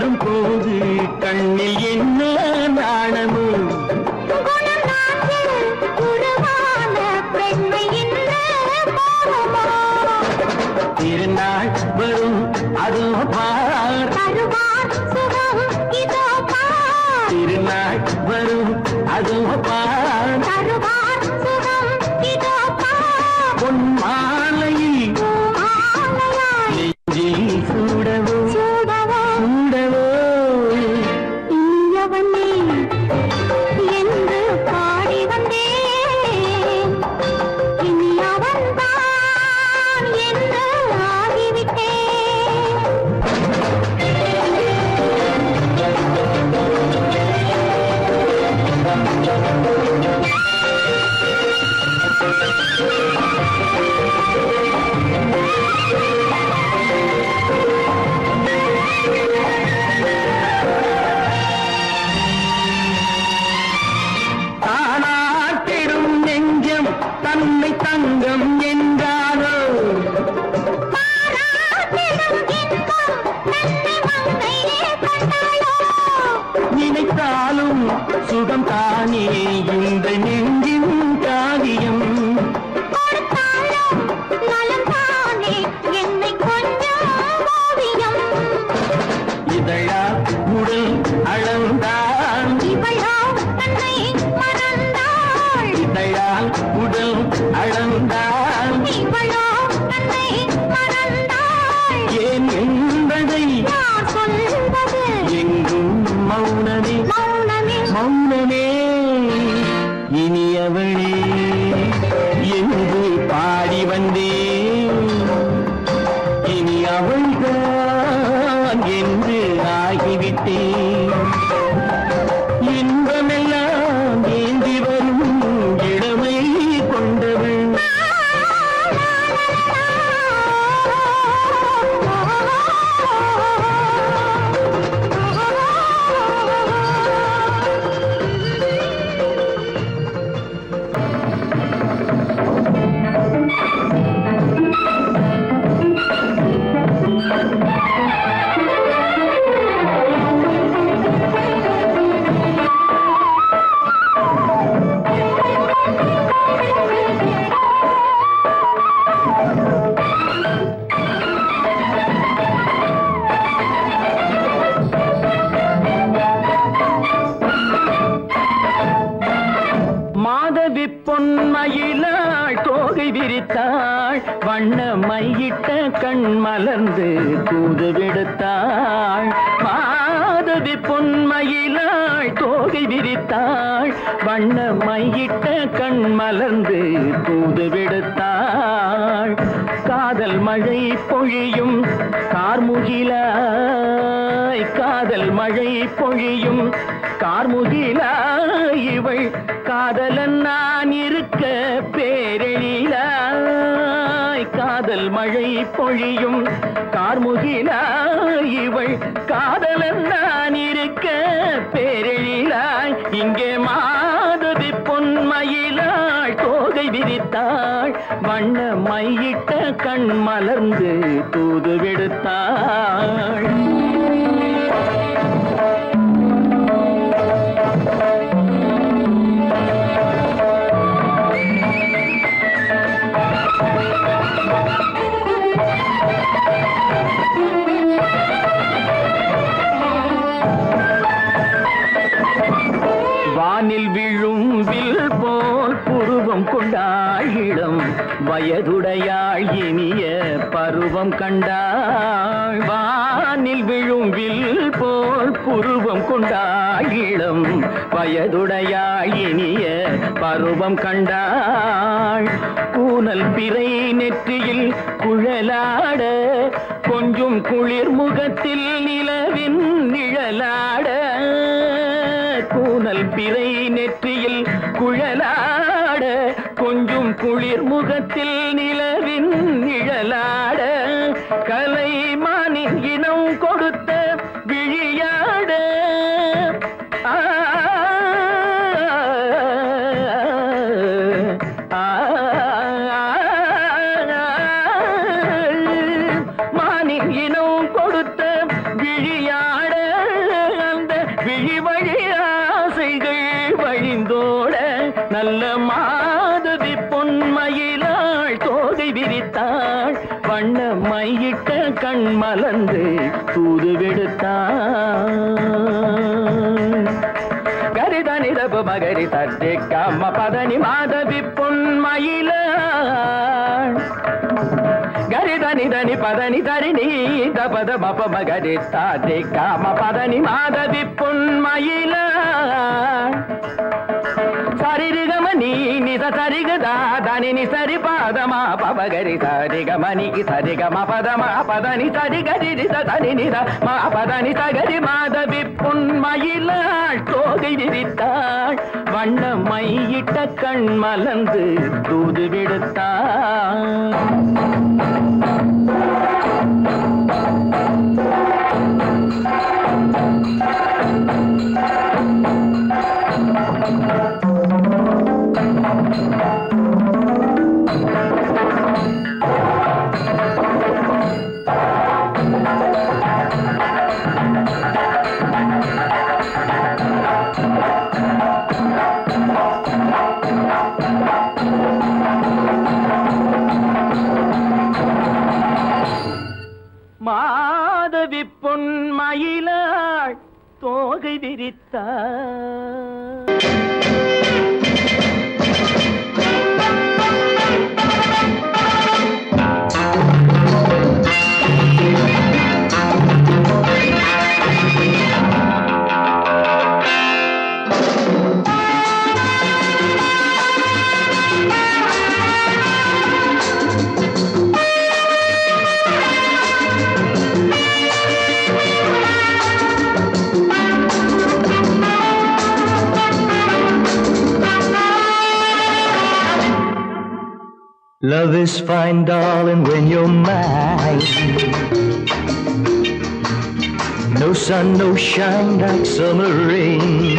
[SPEAKER 2] வரும்போது கண்ணில் என்ன நாணமோ திருநாள் வரும் அதோ பார் திருநாள் வரும் அதோ பார் பொன் மாலையில் நெஞ்சில் சூடவோ சூடவோ
[SPEAKER 1] என்று பாடி வந்தேன் இனி அவன்தான் என்று ஆகிவிட்டேன்
[SPEAKER 2] தானாட்டிடும் நெஞ்சம் தன்னை தங்கம் என்றாரோ நினைத்தாலும் சுகம் தானே இந்த நெஞ்சின் காரியம் இதழா உடல் அளந்தான் இதழால் உடல் அளந்தான் ஏன் என்பதை எங்கும் மௌனமே மௌனமே இனியவளே என்று பாடி வந்தேன் இனி அவள்தான் என்று ஆகிவிட்டேன் இன்பமெல்லாம் ஏந்தி வரும் இளமை கொண்டவள் மாதவி பொன்மயிலாள் தோகை விரித்தாள் வண்ண மையிட்ட கண் மலர்ந்து தூது விடுத்தாள் மாதவி பொன்மயிலாள் தோகை விரித்தாள் வண்ண மையிட்ட கண் மலர்ந்து தூது விடுத்தாள் காதல் மழை பொழியும் கார்முகிலாய் காதல் மழை பொழியும் கார்முகிலாய் இவள் காதலன் நான் இருக்க பேரெழிலாய் காதல் மழை பொழியும் கார்முகிலாய் இவள் காதலன் நான் இருக்க பேரெழிலாய் இங்கே மாதவி பொன்மயிலாள் தோகை விரித்தாள் வண்ண மையிட்ட கண் மலர்ந்து தூது விடுத்தாள் வானில் விழும் வில் போல் புருவம் கொண்டாள் இளம் வயதுடையாள் இனிய பருவம் கண்டாள் வானில் விழும் வில் போல் புருவம் கொண்டாள் இளம் வயதுடையாள் இனிய பருவம் கண்டாள் கூனல் பிறை நெற்றியில் குழலாட கொஞ்சம் குளிர் முகத்தில் நிலவின் நிழலாட கூனல் பிறை நெற்றியில் குழலாட கொஞ்சம் குளிர் முகத்தில் நிலவின் நிழலாட கலைமானின் இனம் கொடுத்த விழியாட மானின் இனம் கொடுத்த விழியாட விரித்தாள் வண்ண மையிட்ட கண் மலர்ந்து தூது விடுத்தாள் கரிதனி தப மகரி தட்டி கம்ம பதனி மாதவி பொன்மயில கரிதனி தனி பதனி தரிணி தபத மப மகரி தட்டி கம்ம பதனி மாதவி பொன்மயில சரிகமணி நித சரிகதா தனி நி சரி பாதமா பபகரி சரிகமணி சரிகம பதமா பதனி சரிகரி தனி நித மா பதனி சகரி மாதவி பொன்மயிலாள் தோகை விரித்தாள் வண்ண மையிட்ட கண் மலர்ந்து தூது விடுத்தாள் மாதவி பொன்மயிலாள் தோகை விரித்தாள் Love is fine, darling, when you're mine. No sun, no shine like summer rain.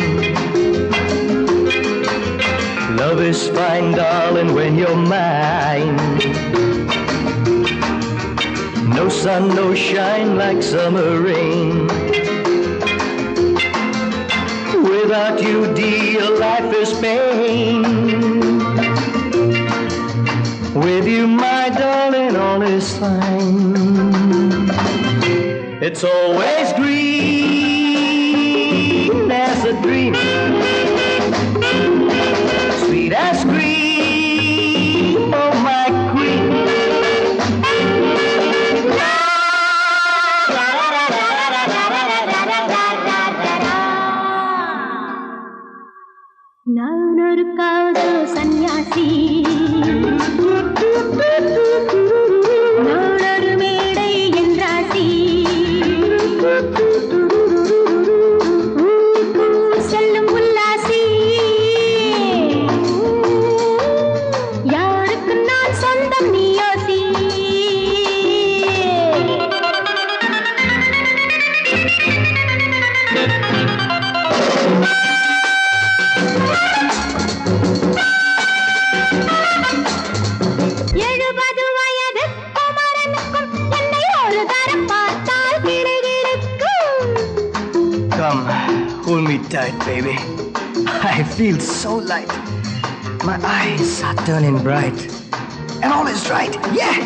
[SPEAKER 2] Love is fine, darling, when you're mine. No sun, no shine like summer rain. Without you, dear, life is pain. With you, my darling, all is fine. It's always green as a dream, sweet as cream, oh my queen.
[SPEAKER 1] நான் ஒரு காதல் சன்னியாசி நாடொரு மேடை என்றாசி செல்லும் உல்லாசி யாருக்கு நான் சொந்தம் நீ யோசி
[SPEAKER 2] Come, hold me tight, baby. I feel so light. My eyes are turning bright. And all is right, yeah!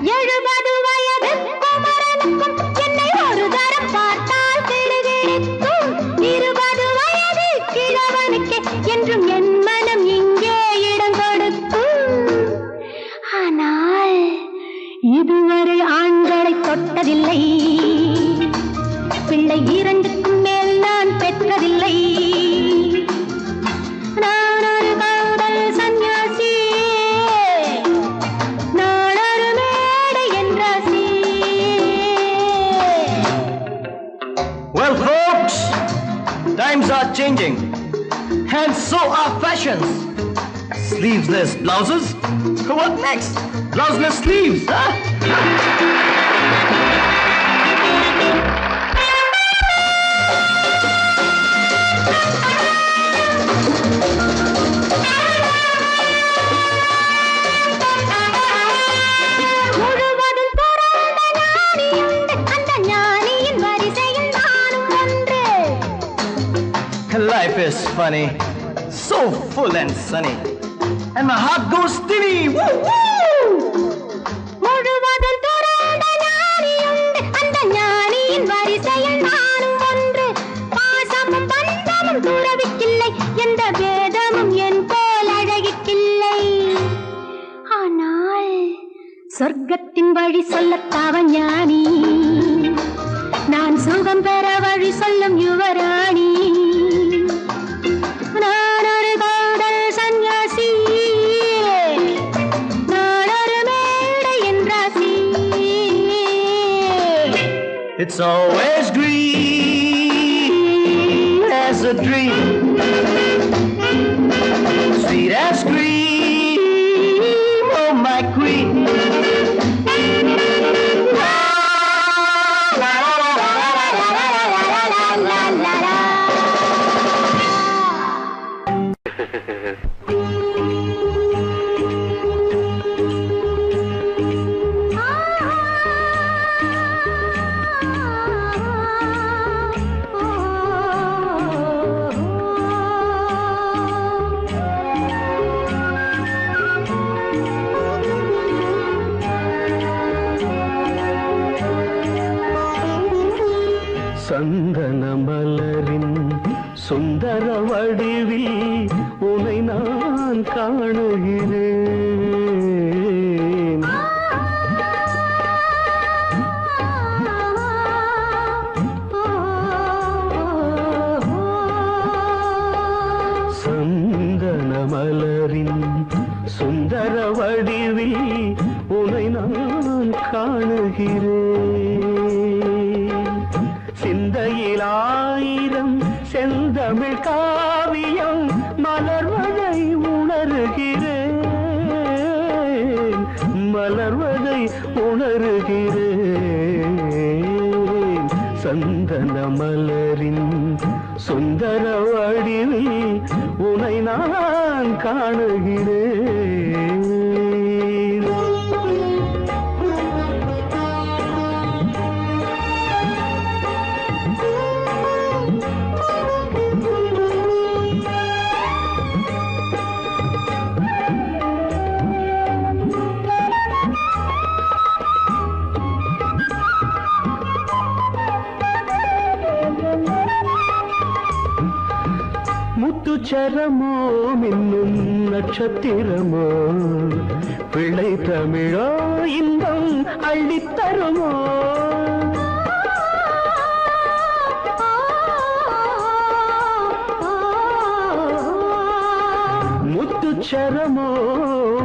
[SPEAKER 1] 70 வயது குமரனுக்கும் என்னை ஒரு தரம் பார்த்தால் கிடுகிடுக்கும் 20 வயது கிழவனுக்கு என்றும் என் மனம் இங்கே இடம் கொடுக்கும் ஆனால் இதுவரை ஆண்களை தொட்டதில்லை பிள்ளை 2க்கும் மேல் நான் பெற்றதில்லை நான் ஒரு காதல் சன்னியாசி நான் ஒரு மேடை என்றாசி
[SPEAKER 2] Well, folks, times are changing. And so are fashions. Sleeveless blouses? What next? Blouseless sleeves, huh? Life is funny, so full and sunny, and my heart goes steady. Woo woo!
[SPEAKER 1] சொர்க்கத்தின் வழி சொல்லத்தாவன் ஞானி, நான் சுகம் பெற வழி சொல்லும் யுவராணி. நான் ஒரு காதல் சன்னியாசி, நான் ஒரு மேடையின் ராசி.
[SPEAKER 2] It's always green as a dream, sweet as cream, oh my queen.
[SPEAKER 3] சந்தன மலரின் சுந்தர வடிவில் உனை நான் காணுகிறேன். சந்தன மலரின் சுந்தர வடிவில் உனை நான் காணுகிறேன். சிந்தையில் ஆயிரம் செந்தமிழ் காவியம் மலர்வதை உணர்கிறேன், மலர்வதை உணர்கிறேன். சந்தன மலரின் சுந்தர வடிவில் உனை நான் காணுகிறேன். முத்துச்சரமோ மின்னும் நட்சத்திரமோ பிள்ளை தமிழோ இன்பம் அள்ளித்தருமோ. முத்துச்சரமோ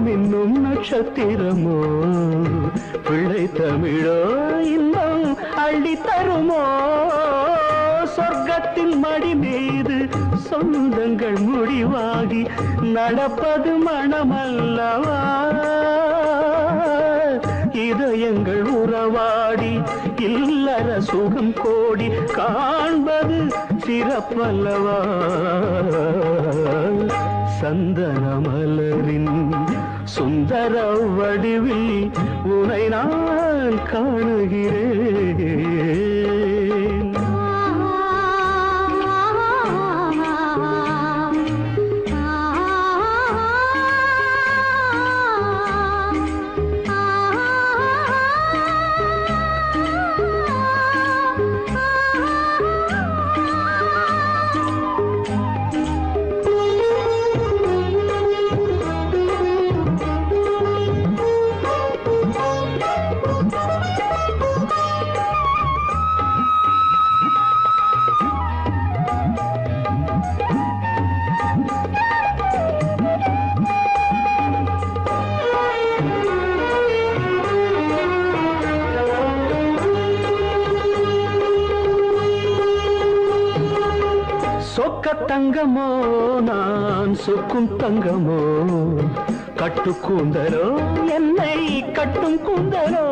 [SPEAKER 3] மின்னும் நட்சத்திரமோ பிள்ளை தமிழோ இன்பம் அள்ளித்தருமோ. சொர்க்கத்தின் மடி மீது சொந்தங்கள் முடிவாகி நடப்பது மனமல்லவா. இதயங்கள் உறவாடி இல்லற சுகம் கோடி காண்பது சிறப்பல்லவா. சந்தன மலரின் சுந்தர வடிவில் உனை நான் காணுகிறேன். சொக்க தங்கமோ நான் சொக்கும் தங்கமோ, கட்டு கூந்தலோ என்னை கட்டும் கூந்தலோ.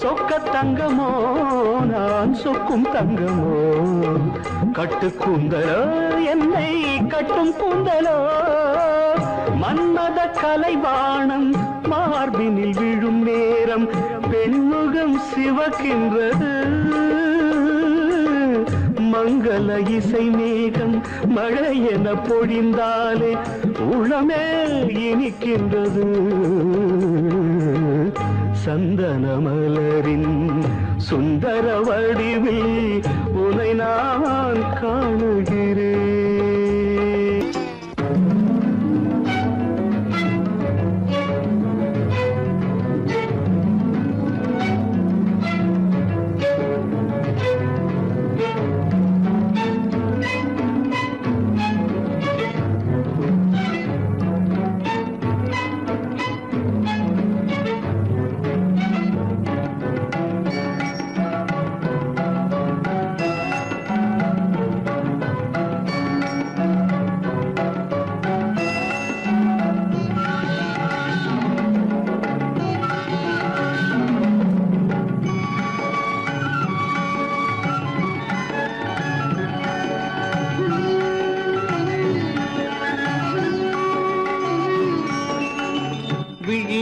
[SPEAKER 3] சொக்க தங்கமோ நான் சொக்கும் தங்கமோ, கட்டு கூந்தலோ என்னை கட்டும் கூந்தலோ. மன்மத கலைவாணம் மார்பினில் விழும் நேரம் பெண்முகம் சிவக்கின்றது. மங்கள இசை மேகம் மழை என பொழிந்தாலே உளமே இனிக்கின்றது. சந்தன மலரின் சுந்தர வடிவில் உனை நான் காணுகிறேன்.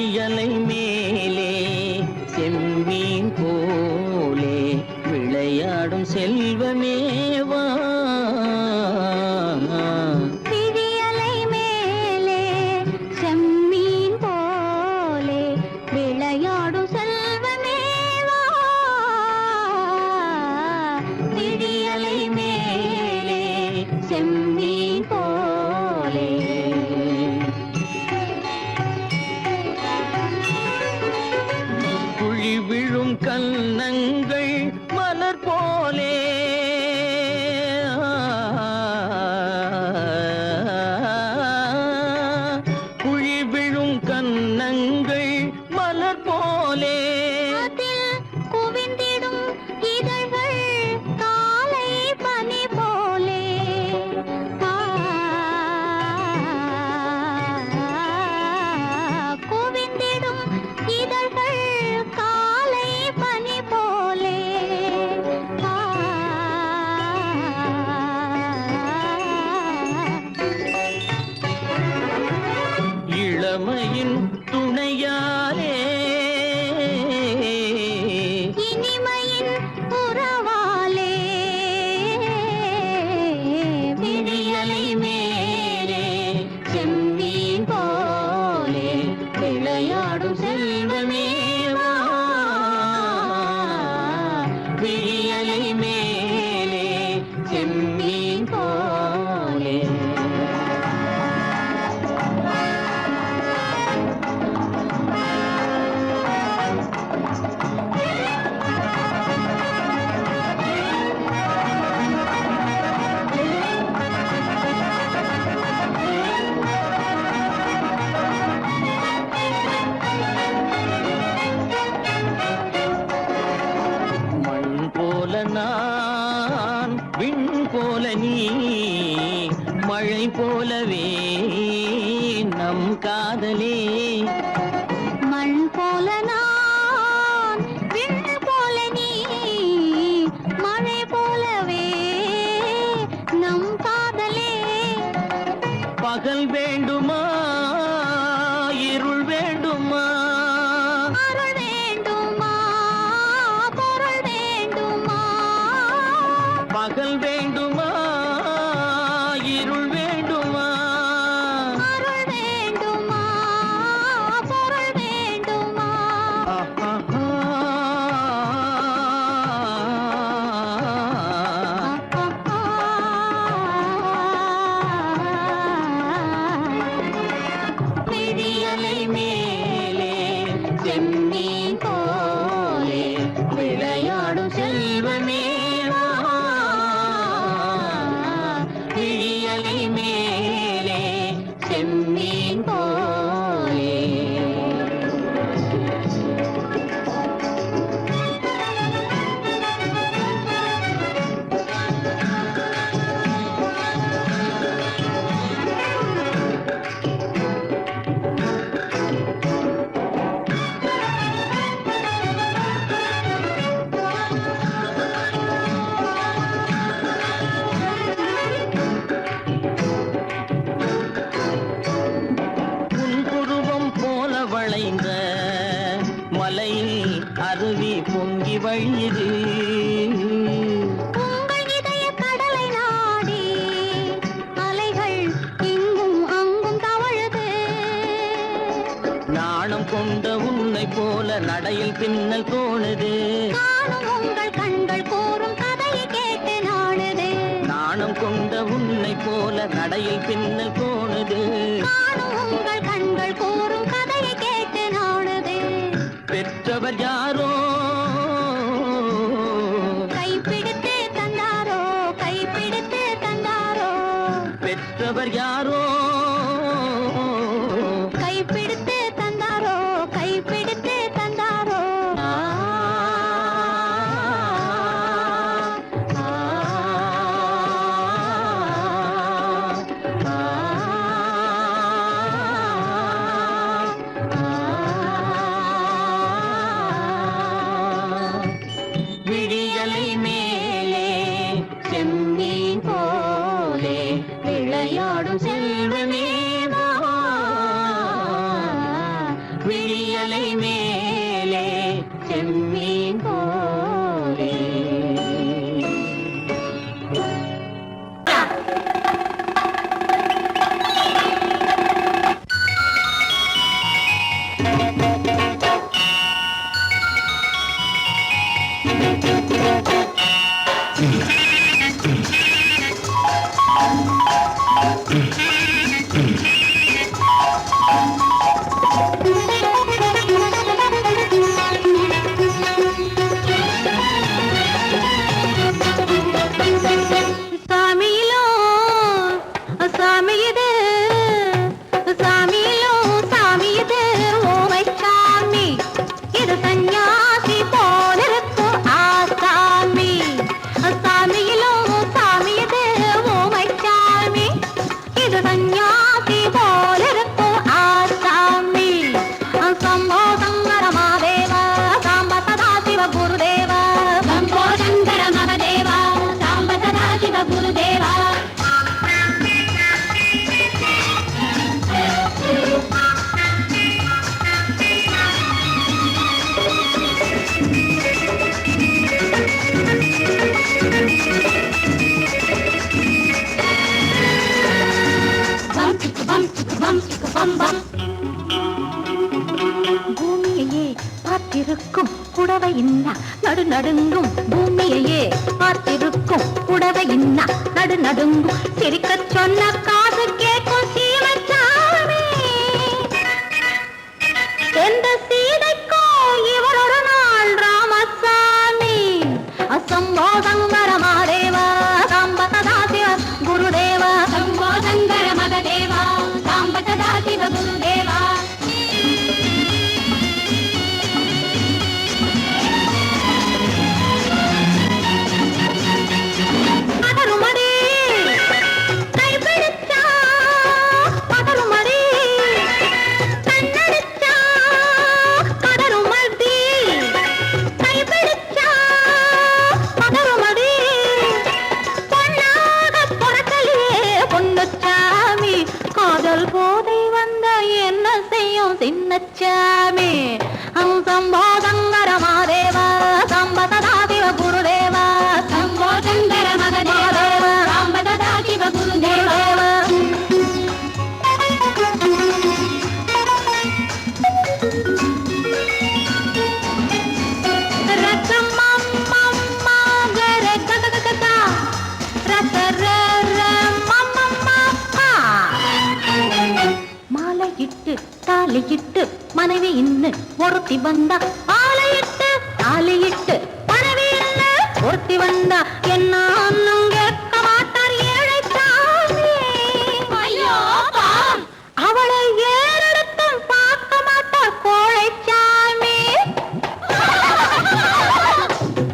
[SPEAKER 4] விழியலை மேலே செம்மீன் போலே விளையாடும் செல்வமேவா
[SPEAKER 1] விழியலை மேலே செம்மீன் போலே விளையாடும் செல்வமேவா விழியலை மேலே செம்மீன் போலே
[SPEAKER 4] குழி விழும் கன்னங்கள் மலர் போலே குழி விழும் கன்னங்கள் மலர் போலே
[SPEAKER 1] அதில் குவிந்திடும் இதழ்கள் காலை பனி போலே குவிந்திடும் இதழ்கள் காலை பனி போலே
[SPEAKER 4] இளமையின் துணையாலே
[SPEAKER 1] இனிமையின் உறவாலே விழியலை மேலே செம்மீன் போலே விளையாடும் செல்வமேவா விழியலை மேலே செம்மீன் போலே மண் போல நான் விண் போல நீ மழை போலவே நம் காதலே மண் போல நான் விண் போல நீ மழை போலவே நம் காதலே
[SPEAKER 4] பகல் வேண்டுமா இருள் வேண்டுமா
[SPEAKER 1] அருள் வேண்டுமா பொருள் வேண்டுமா
[SPEAKER 4] பகல் வேண்டுமா இருள் வேண்டுமா
[SPEAKER 1] அருள் வேண்டுமா பொருள் வேண்டுமா
[SPEAKER 4] விழியலை மேலே செம்மீன் போலே விளையாடும் செல்வமேவா விழியலை மேலே செம்மீன் போலே புன்புருவம் போல வளைந்த மலையில் அருவி பொங்கி வழியுது
[SPEAKER 1] உங்கள் இதய கடலை நாடி அலைகள் இங்கும் அங்கும் தவழுது
[SPEAKER 4] நாணம் கொண்ட உன்னை போல நடையில் பின்னல் தோணுது
[SPEAKER 1] காணும் உங்கள் கண்கள் கூறும் கதையை கேட்டு நாடுது
[SPEAKER 4] நாணம் கொண்ட உன்னை போல நடையில் பின்னல் தோணுது
[SPEAKER 1] காணும் உங்கள் கண்கள் கூறும் கதையை கேட்டு நாடுது
[SPEAKER 4] பெற்றவர் யாரோ
[SPEAKER 1] கைப்பிடித்து தந்தாரோ கைப்பிடித்து தந்தாரோ
[SPEAKER 4] பெற்றவர் யாரோ
[SPEAKER 1] கைப்பிடித்து தந்தாரோ கைப்பிடித்து தந்தாரோ
[SPEAKER 4] அலை மேலே செம்மீன் போலே.
[SPEAKER 1] பூமியையே பார்த்திருக்கும் புடவை இன்னா நடு நடுங்கும். பூமியையே பார்த்திருக்கும் புடவை இன்னா நடு நடுங்கும். சிரிக்க சொன்ன காது கேட்கும் சீமச்சாமி. எந்த சீதைக்கோ இவர் ஒரு நாள் ராமசாமி. அசம்போ சங்கர மகதேவா சாம்ப சதா சிவ குருதேவா. சம்போ சங்கர மகதேவா சாம்ப சதா சிவ குருதேவா. பதறுமடி கைப்பிடிச்சா பதறுமடி கண்ணடிச்சா பதறுமடி கைப்பிடிச்சா பதறுமடி. பொன்னாக பொறக்கலையே பொன்னுச்சாமி. காதல் போதை வந்த என்ன செய்யும் சின்னச்சாமி. சம்போ சங்கர மகதேவா சாம்ப சதா சிவ குருதேவா. சம்போ சங்கர மகதேவா சாம்ப சதா சிவ குருதேவா. மாலையிட்டு தாலியிட்டு மனைவி இன்னு ஒருத்தி வந்தா. ஆலையிட்டு தாலியிட்டு மனைவி இன்னு ஒருத்தி வந்தா. என்ன ஒன்னும் கேட்க மாட்டார் ஏழைச்சாமி. அவளை ஏறெடுத்தும் பார்க்க மாட்டார் கோழைச்சாமி.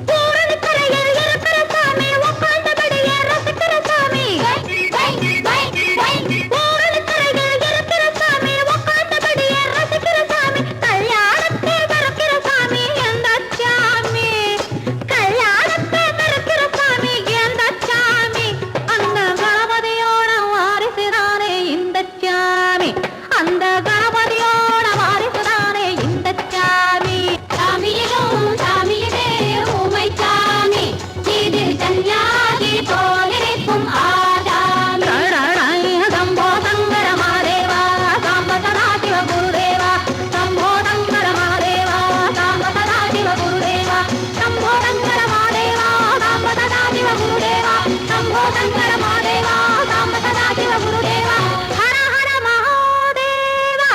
[SPEAKER 1] பூரணிக்கரையில் இருக்கிற சாமி உட்கார்ந்தபடியே ரசிக்கிற சாமி. பூரணிக்கரையில் இருக்கிற சாமி உட்கார்ந்தபடியே ரசிக்கிற சாமி. கல்யாணத்தை மறக்கிற சாமி எந்த சாமி. கல்யாணத்தை மறக்கிற சாமி எந்த சாமி. அந்த கணபதியோட வாரிசுதானே இந்த சாமி. அந்த கணபதியோட வாரிசுதானே இந்த சாமி. சாமியிலும் சாமியதே ஊமை சாமி. இது சன்னியாசி போலிருக்கும் ஆதாமி. சம்போ சங்கர மகதேவா சாம்ப சதா சிவ குருதேவா. சம்போ சங்கர மகதேவா சாம்ப சதா சிவ குருதேவா. சம்போ சங்கர மகதேவா சாம்ப சதா சிவ குருதேவா. சம்போ சங்கர மகதேவா சாம்ப சதா சிவ குருதேவா. ஹர ஹர மகாதேவா.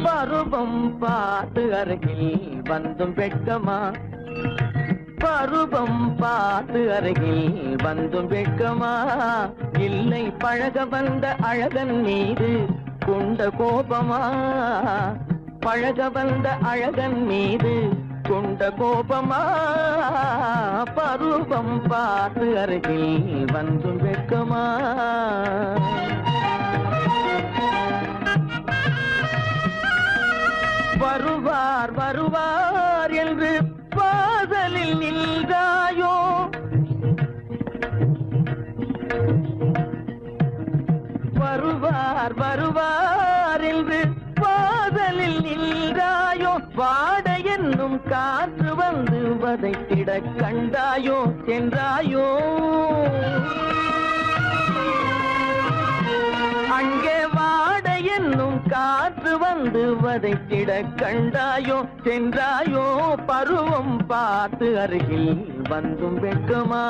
[SPEAKER 3] பருவம் பார்த்து அருகில் வந்தும் வெட்கமா.
[SPEAKER 4] பருவம் பார்த்து அருகில் வந்தும் வெட்கமா இல்லை பழக வந்த அழகன் மீது கொண்ட கோபமா பழக வந்த அழகன் மீது கொண்ட கோபமா பருவம் பார்த்து அருகில் வந்தும் வெட்கமா வருவார் வருவார் என்று வாசலில் நின்றாயோ வருவார் வருவார் என்று வாசலில் நின்றாயோ வாட என்னும் காற்று வந்து வதைத்திட கண்டாயோ சென்றாயோ அங்கே வாட என்னும் காற்று வந்து வதைத்திட கண்டாயோ சென்றாயோ பருவம் பார்த்து அருகில் வந்தும் வெட்கமா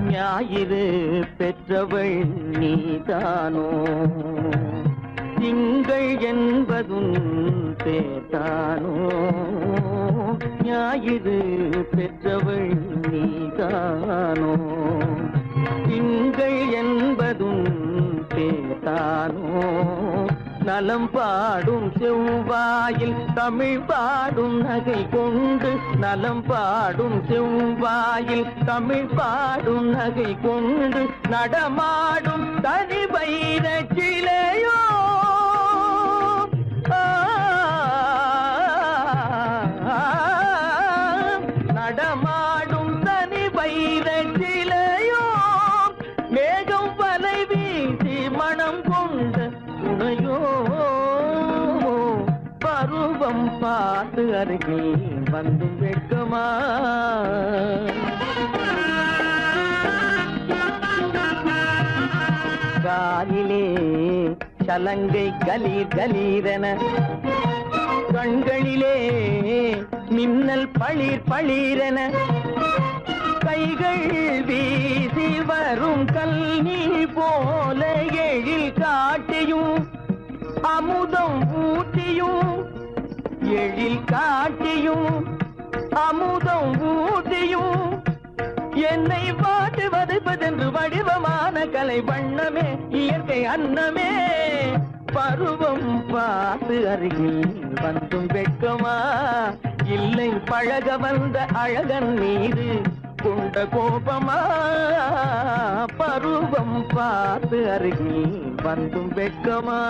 [SPEAKER 4] ஞாயிறு பெற்றவள் நீதானோ திங்கள் என்பதும் பேத்தானோ ஞாயிறு பெற்றவள் நீதானோ திங்கள் என்பதும் பேத்தானோ நலம் பாடும் செவ்வாயில் தமிழ் பாடும் நகை கொண்டு நலம் பாடும் செவ்வாயில் தமிழ் பாடும் நகை கொண்டு நடமாடும் தனி வைர சிலையோ நடமாடும் தனி வைர சிலையோ மேகம் வலை வீசி மனம் கொண்ட துணையோ பருவம் பார்த்து அருகில் வந்து வெட்கமா காலிலே சலங்கை கலீர் கலீரென கண்களிலே மின்னல் பளிர் பளிரென கைகள் வீசி வரும் கல்வி போல எழில் காட்டியும் அமுதம் ஊட்டியும் எழில் காட்டியும் அமுதம் ஊட்டியும் என்னை பாட்டு வதைப்பதென்று வடிவமான கலை வண்ணமே இயற்கை அன்னமே பருவம் பார்த்து அருகில் வந்தும் வெட்கமா இல்லை பழக வந்த அழகன் மீது கொண்ட கோபமா பருவம் பார்த்து அருகில் வந்தும் வெட்கமா